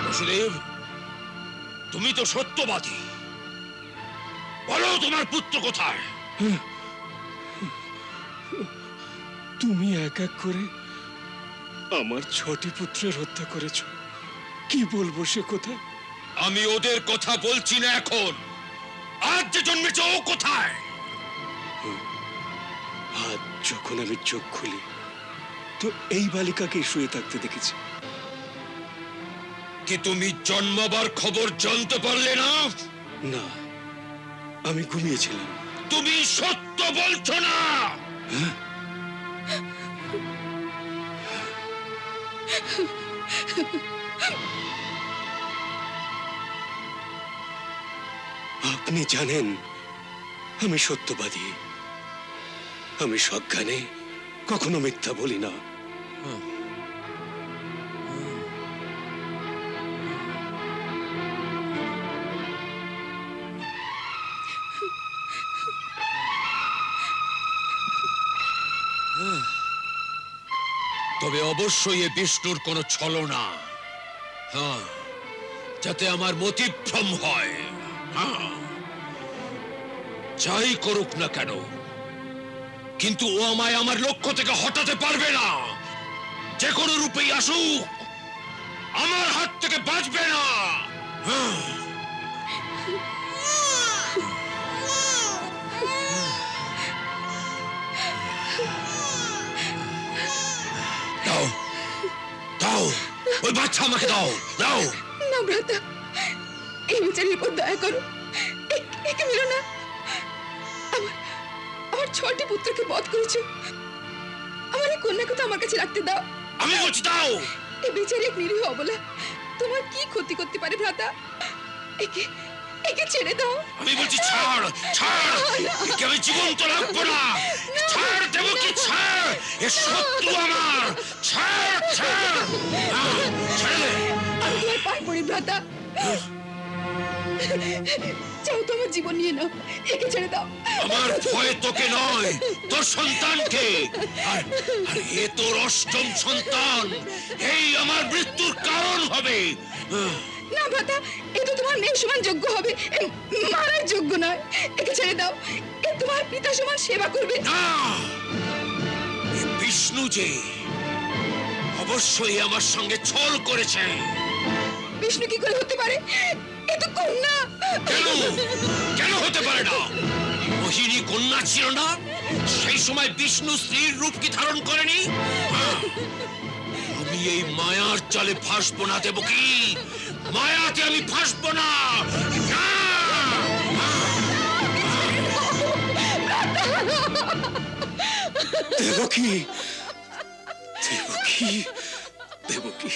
বসুদেব, তুমি তো সত্যবাদী, বলো তোমার পুত্র কোথায়? তুমি এক এক করে আমার 6টি পুত্রের হত্যা করেছ, কি বলবো সে কথা? আমি ওদের কথা বলছি না এখন। আজ যে জন্মেছে ও কোথায়? আজ যখন আমি চোখ খুলি তো এই বালিকাকে শুয়ে থাকতে দেখেছি। কি তুমি জন্মাবার খবর জানতে পারলে না? না, আমি ঘুমিয়েছিলাম। তুমি সত্য বলছো না? আপনি জানেন আমি সত্যবাদী, আমি সজ্ঞানে কখনো মিথ্যা বলি না। তবে অবশ্যই এ বিষ্ণুর কোনো ছলনা, হ্যাঁ, যাতে আমার মতিভ্রম হয়। হ্যাঁ, যাই করুক না কেন, কিন্তু ও আমায় আমার লক্ষ্য থেকে হটাতে পারবে না। যে কোনো রূপেই আসুক, আমার হাত থেকে বাঁচবে না। হ্যাঁ, দাও দাও, ওই বাচ্চা আমাকে দাও, দাও। না ভ্রাতা, এই বিচারের উপর দয়া করো, একে মেরো না। আমার 6টি পুত্রকে বধ করেছো, আমার এই কন্যাকে তো আমার কাছে রাখতে দাও। আমি বলছি দাও। এই বিচারে এক নিরীহ অবলা তোমার কি ক্ষতি করতে পারে ভ্রাতা? একে ছেড়ে দাও। আমি বলছি ছাড়, ছাড়, একে আমি জীবন্ত রাখবো না। ছাড় দেবো কি? ছাড়, এ শত্রু আমার। ছাড়, ছাড়, ছেড়ে দে। আমি তোমার পায়ে পড়ি ভ্রাতা, চাও তো আমার জীবন নিয়ে নাও, একে ছেড়ে দাও। আমার ভয় তোকে নয়, তোর সন্তানকে। আর এ তোর 8ম সন্তান, এই আমার মৃত্যুর কারণ হবে। না ভ্রাতা, এ তো তোমার মেয়ে সমান যোগ্য হবে, মারার যোগ্য নয়। একে ছেড়ে দাও, এ তোমার পিতা সমান সেবা করবে। না, বিষ্ণু যে অবশ্যই আমার সঙ্গে ছল করেছে। বিষ্ণু কি করে হতে পারে? এ তো কন্যা। কেন কেন হতে পারে না? মোহিনী কন্যা ছিল না? সেই সময় বিষ্ণু স্ত্রীর রূপ কি ধারণ করেনি? আমি এই মায়ার জালে ফাঁসবো না দেবকী, মায়াতে আমি ফাঁসবো না। দেবকী, দেবকী, দেবকী।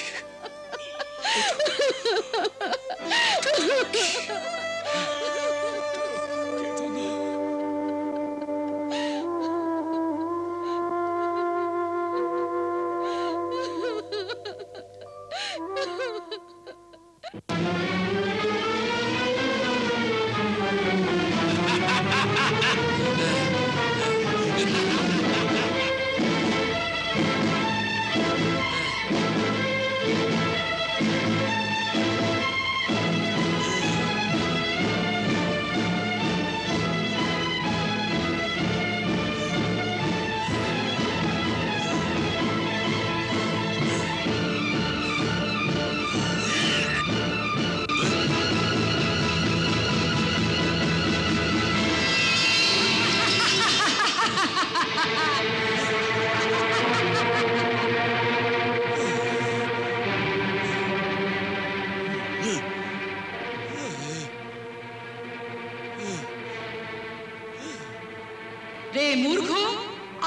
রে মূর্খ,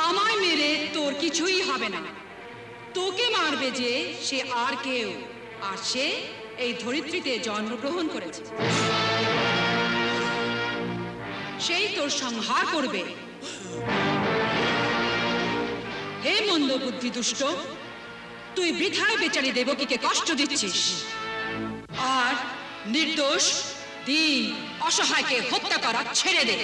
আমায় মেরে তোর কিছুই হবে না। তোকে মারবে যে সে আর কেউ, আর সে এই ধরিত্রীতে জন্মগ্রহণ করেছে। সেই তোর সংহার করবে। হে মন্দ বুদ্ধি দুষ্ট, তুই বৃথায় বেচারি দেবকীকে কষ্ট দিচ্ছিস আর নির্দোষ দীন অসহায়কে হত্যা করা ছেড়ে দে।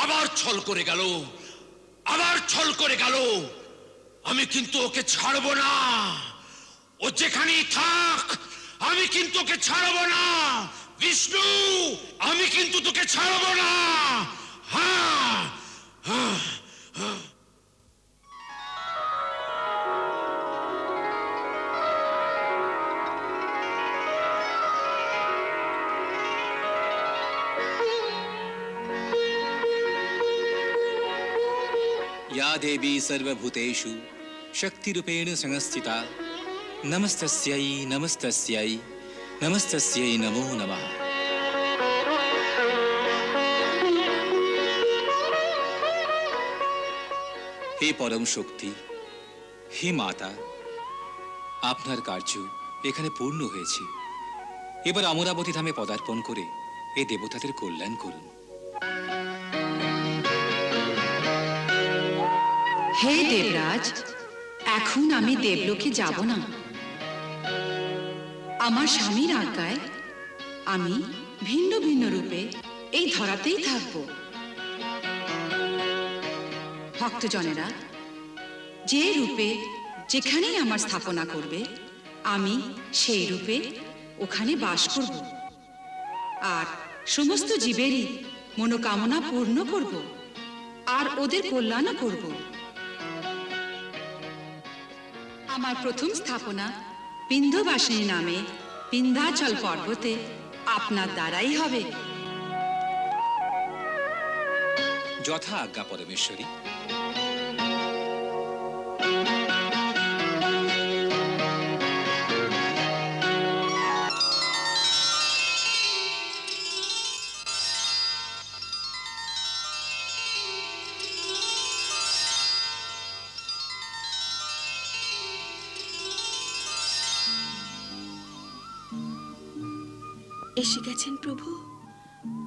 আবার ছল করে গেল, আবার ছল করে গেল। আমি কিন্তু ওকে ছাড়বো না, ও যেখানেই থাক আমি কিন্তু ওকে ছাড়বো না। বিষ্ণু, আমি কিন্তু তোকে ছাড়বো না। হ্যাঁ হ্যাঁ হ্যাঁ। या देवी सर्वभूतेषु शक्तिरूपेण संस्थिता नमस्तस्यै नमस्तस्यै नमस्तस्यै नमो नमः। हे परम शक्ति, हे माता, আপনার কার্য এখানে পূর্ণ হয়েছে। এবার অমরাবতী ধামে পদার্পণ করে এই দেবতাদের কল্যাণ করুন। হে দেবরাজ, এখন আমি দেবলোকে যাব না। আমার স্বামীর আজ্ঞায় আমি ভিন্ন ভিন্ন রূপে এই ধরাতেই থাকব। ভক্তজনেরা যে রূপে যেখানেই আমার স্থাপনা করবে আমি সেই রূপে ওখানে বাস করব আর সমস্ত জীবেরই মনোকামনা পূর্ণ করব আর ওদের কল্যাণও করব। আমার প্রথম স্থাপনা বিন্ধ্যবাসিনী নামে বিন্ধ্যাচল পর্বতে আপনার দ্বারাই হবে। যথা আজ্ঞা পরমেশ্বরী। এসে গেছেন প্রভু,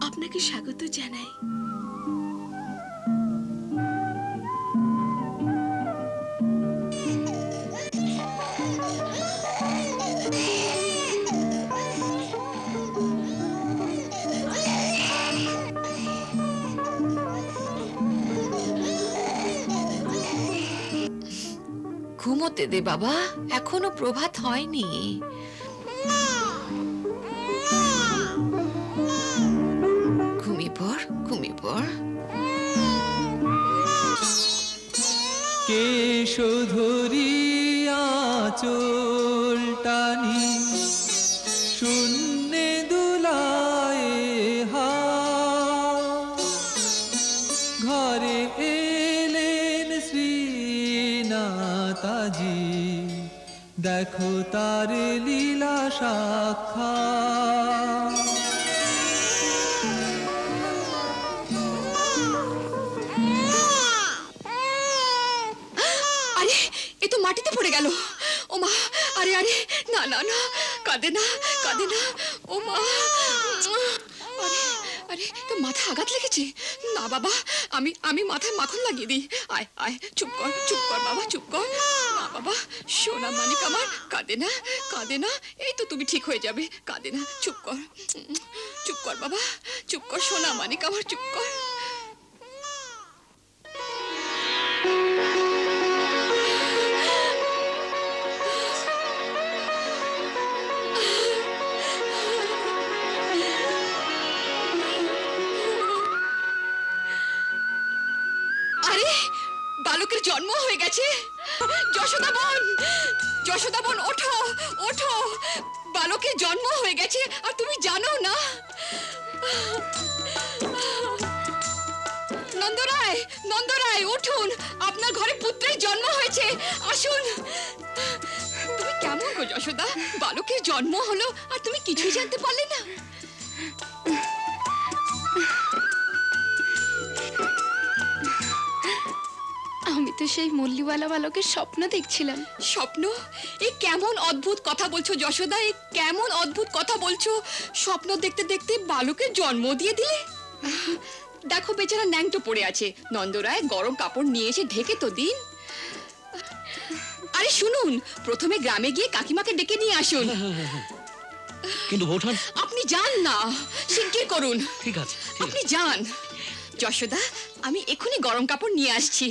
আপনাকে স্বাগত জানাই। ঘুমোতে দে বাবা, এখনো প্রভাত হয়নি। কেশধরিয়া চোল টানি শূন্যে দুলায় হা ঘরে এলেন শ্রীনাথাজি, দেখো তার লীলা সাক্ষাৎ। মাটিতে পড়ে গেল। ও মা, আরে আরে, না না না, কাঁদে না কাঁদে না। ও মা, আরে আরে, তো মাথা আঘাত লেগেছে? না বাবা, আমি মাথায় মাখন লাগিয়ে দিই। আয় আয়, চুপ কর বাবা, চুপ কর। না বাবা, সোনা মানিক আমার, কাঁদে না কাঁদে না, এই তো তুমি ঠিক হয়ে যাবে, কাঁদে না, চুপ কর বাবা, চুপ কর সোনা মানিক আমার, চুপ কর। বালকের জন্ম হয়ে গেছে। যশোদা বোন, ওঠো ওঠো, বালকের জন্ম হয়ে গেছে আর তুমি জানো না? নন্দরায়, নন্দরায় উঠুন, আপনার ঘরে পুত্রের জন্ম হয়েছে, আসুন। তুমি কেমন গো যশোদা, বালকের জন্ম হলো আর তুমি কিছুই জানতে পারলে না? আমি তো সেই মল্লিওয়ালা বালকের স্বপ্ন দেখছিলাম। স্বপ্ন? এ কেমন অদ্ভুত কথা বলছো যশোদা, এ কেমন অদ্ভুত কথা বলছো? স্বপ্ন দেখতে দেখতে বালকের জন্ম দিয়ে দিলে? দেখো বেচারা ন্যাংটো পড়ে আছে, নন্দরায় গরম কাপড় নিয়ে এসে ঢেকে তো দিন। আরে শুনুন, প্রথমে গ্রামে গিয়ে কাকিমাকে ডেকে নিয়ে আসুন। কিন্তু বৌঠান, আপনি যান না, শিগগির করুন। ঠিক আছে, আপনি যান। যশোদা, আমি এখনই গরম কাপড় নিয়ে আসছি।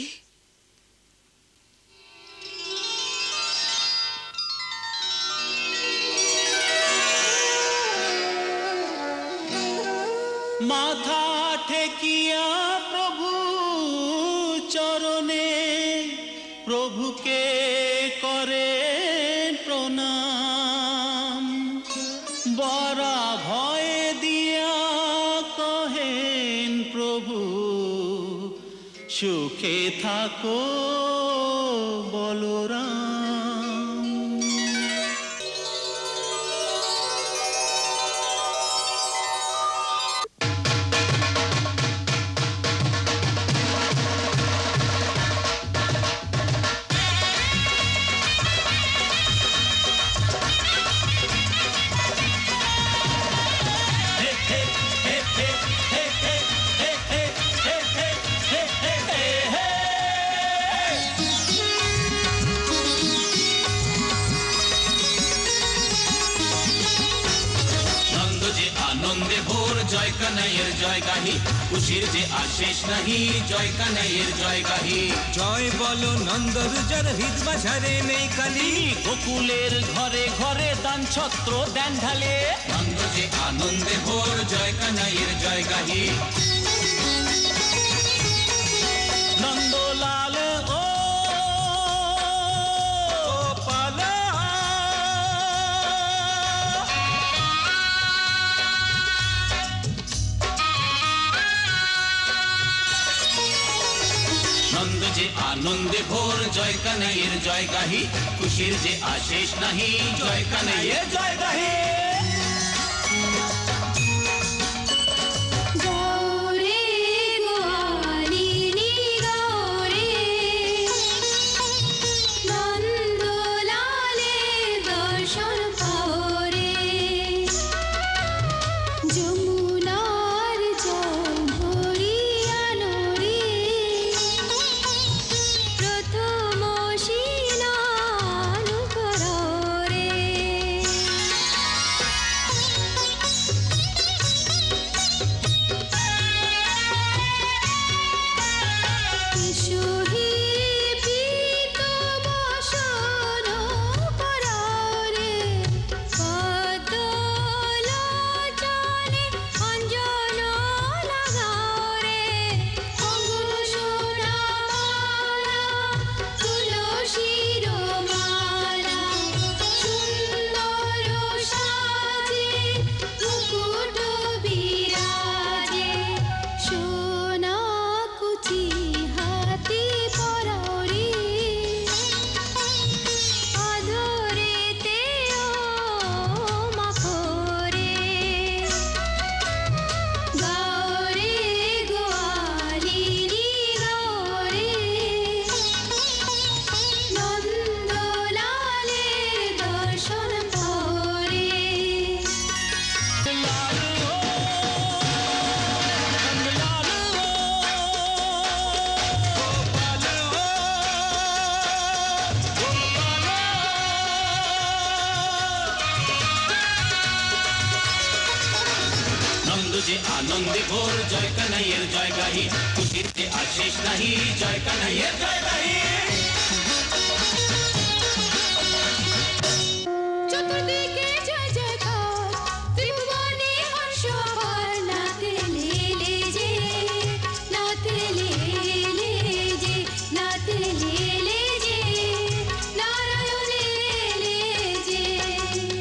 মাথা ঠেকিয়া প্রভু চরণে প্রভুকে করে প্রণাম, বরা ভয় দিয়া কহেন প্রভু সুখে থাকো বলরাম। জয় কানাইয়ের জয় গাহি, খুশির যে আশেষ নাহি, জয় কানাইয়ের জয় গাহি। জয় বলো নন্দরুজার হৃদ বাজারে নেই কালি, গোকুলের ঘরে ঘরে দান ছত্র দেন ঢালে। নন্দ যে আনন্দে ভোর, জয় কানাইয়ের জয় গাহি। নন্দলাল ও পালা, নন্দ যে আনন্দে ভোর, জয় কানাইয়ের জয় গাহি, খুশির যে আশেষ নাহি, জয় কানাইয়ের জয় গাহি। যে আনন্দে ভোর, জয় কানাইয়ের জয় গাহি, খুশির যে আশেষ নাহি, জয় কানাইয়ের জয় গাহি। চতুর্দিকে জয় জয়কার, ত্রিভুবনে হর্ষ ভর, নাতে লেলে যে, নাতে লেলে যে, নাতে লেলে যে, নারায়ণ লেলে যে।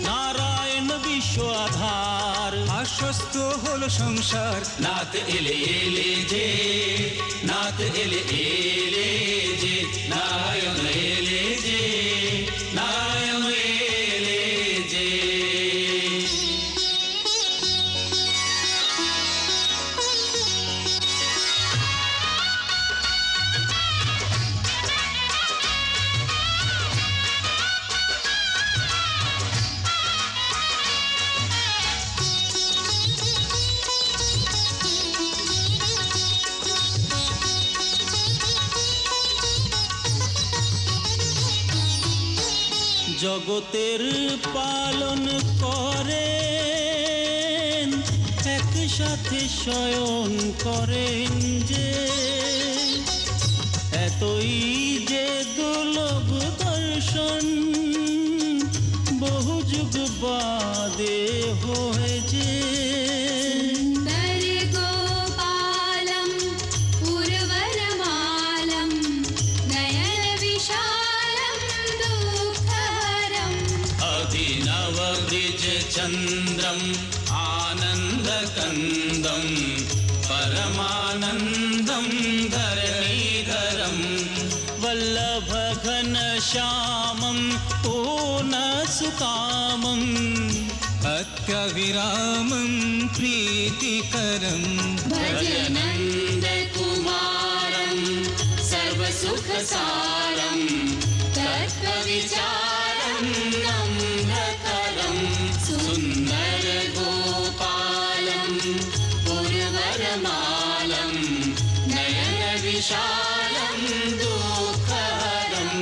নারায়ণ হলো সংসার। নাথ এলে এলে যে, নাথ এলে এলে যে, নারায়ণ এলে যে, নারায়ণ এলে যে। জগতের পালন করেন, একসাথে শয়ন করেন যে, এতই যে দুর্লভ দর্শন বহু যুগ বাদে হয়েছে। चंद्रम आनंद कंदम परमानंदम धरणीधरम वल्लभ घन श्यामं पूर्ण सुकामं अत्यविरामं प्रीतिकरं भजनंद कुमारम सर्वसुखसारम तत्त्वविचारम नम्रतरम सुंदर गोपालम पुरवरमालम नयन विशालम दुःखहरम।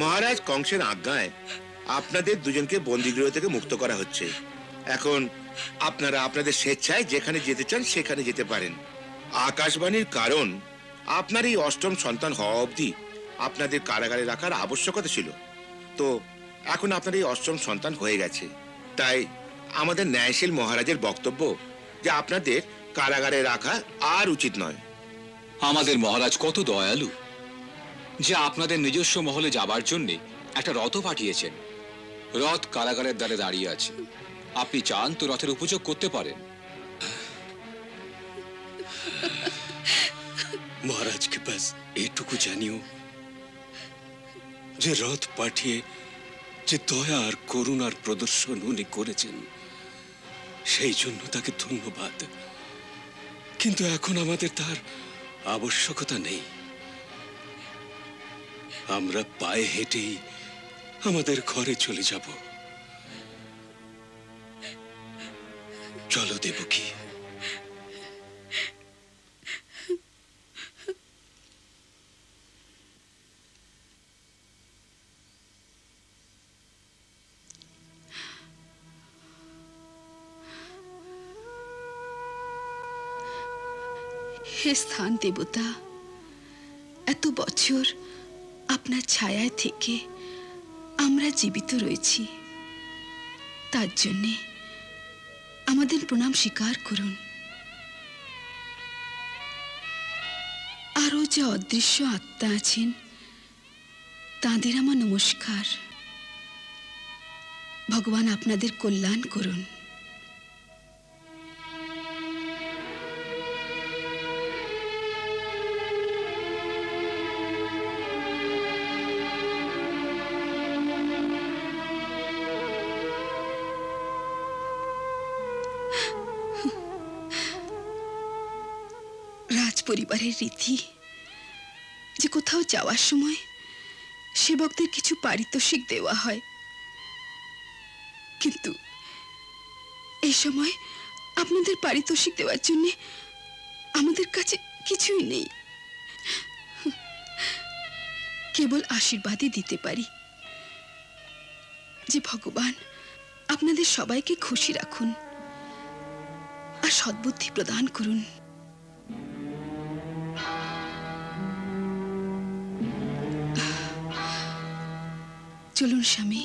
মহারাজ কংসের আজ্ঞায় আপনাদের দুজনকে বন্দিগৃহ থেকে মুক্ত করা হচ্ছে। এখন আপনারা আপনাদের স্বেচ্ছায় যেখানে যেতে চান সেখানে যেতে পারেন। আকাশবাণীর কারণ আপনার এই অষ্টম সন্তান হওয়া অবধি আপনাদের কারাগারে রাখার আবশ্যকতা ছিল। তো এখন আপনার এই অষ্টম সন্তান হয়ে গেছে, তাই আমাদের ন্যায়শীল মহারাজের বক্তব্য যে আপনাদের কারাগারে রাখা আর উচিত নয়। আমাদের মহারাজ কত দয়ালু যে আপনাদের নিজস্ব মহলে যাবার জন্য একটা রথ পাঠিয়েছেন। রথ কারাগারের দ্বারে দাঁড়িয়ে আছে, আপনি চান তো রথের উপযোগ করতে পারেন। মহারাজকে ব্যাস এইটুকু জানিও যে রথ পাঠিয়ে যে দয়া আর করুণার প্রদর্শন উনি করেছেন সেই জন্য তাকে ধন্যবাদ, কিন্তু এখন আমাদের তার আবশ্যকতা নেই। আমরা পায়ে হেঁটেই আমাদের ঘরে চলে যাব। চলো দেবকী। হে স্থান দেবতা, এত বছর আপনার ছায়ায় থেকে আমরা জীবিত রয়েছি, তার জন্যে আমাদের প্রণাম স্বীকার করুন। আরও যে অদৃশ্য আত্মা আছেন তাঁদের আমার নমস্কার। ভগবান আপনাদের কল্যাণ করুন। পরিবারের রীতি যে কোথাও যাওয়ার সময় সেবকদের কিছু পারিতোষিক দেওয়া হয়, কিন্তু এই সময় আপনাদের পারিতোষিক দেওয়ার জন্য আমাদের কাছে কিছুই নেই। কেবল আশীর্বাদই দিতে পারি যে ভগবান আপনাদের সবাইকে খুশি রাখুন আর সদ্বুদ্ধি প্রদান করুন। চলুন স্বামী।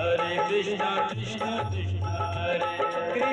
Hare Krishna, Krishna Krishna, Hare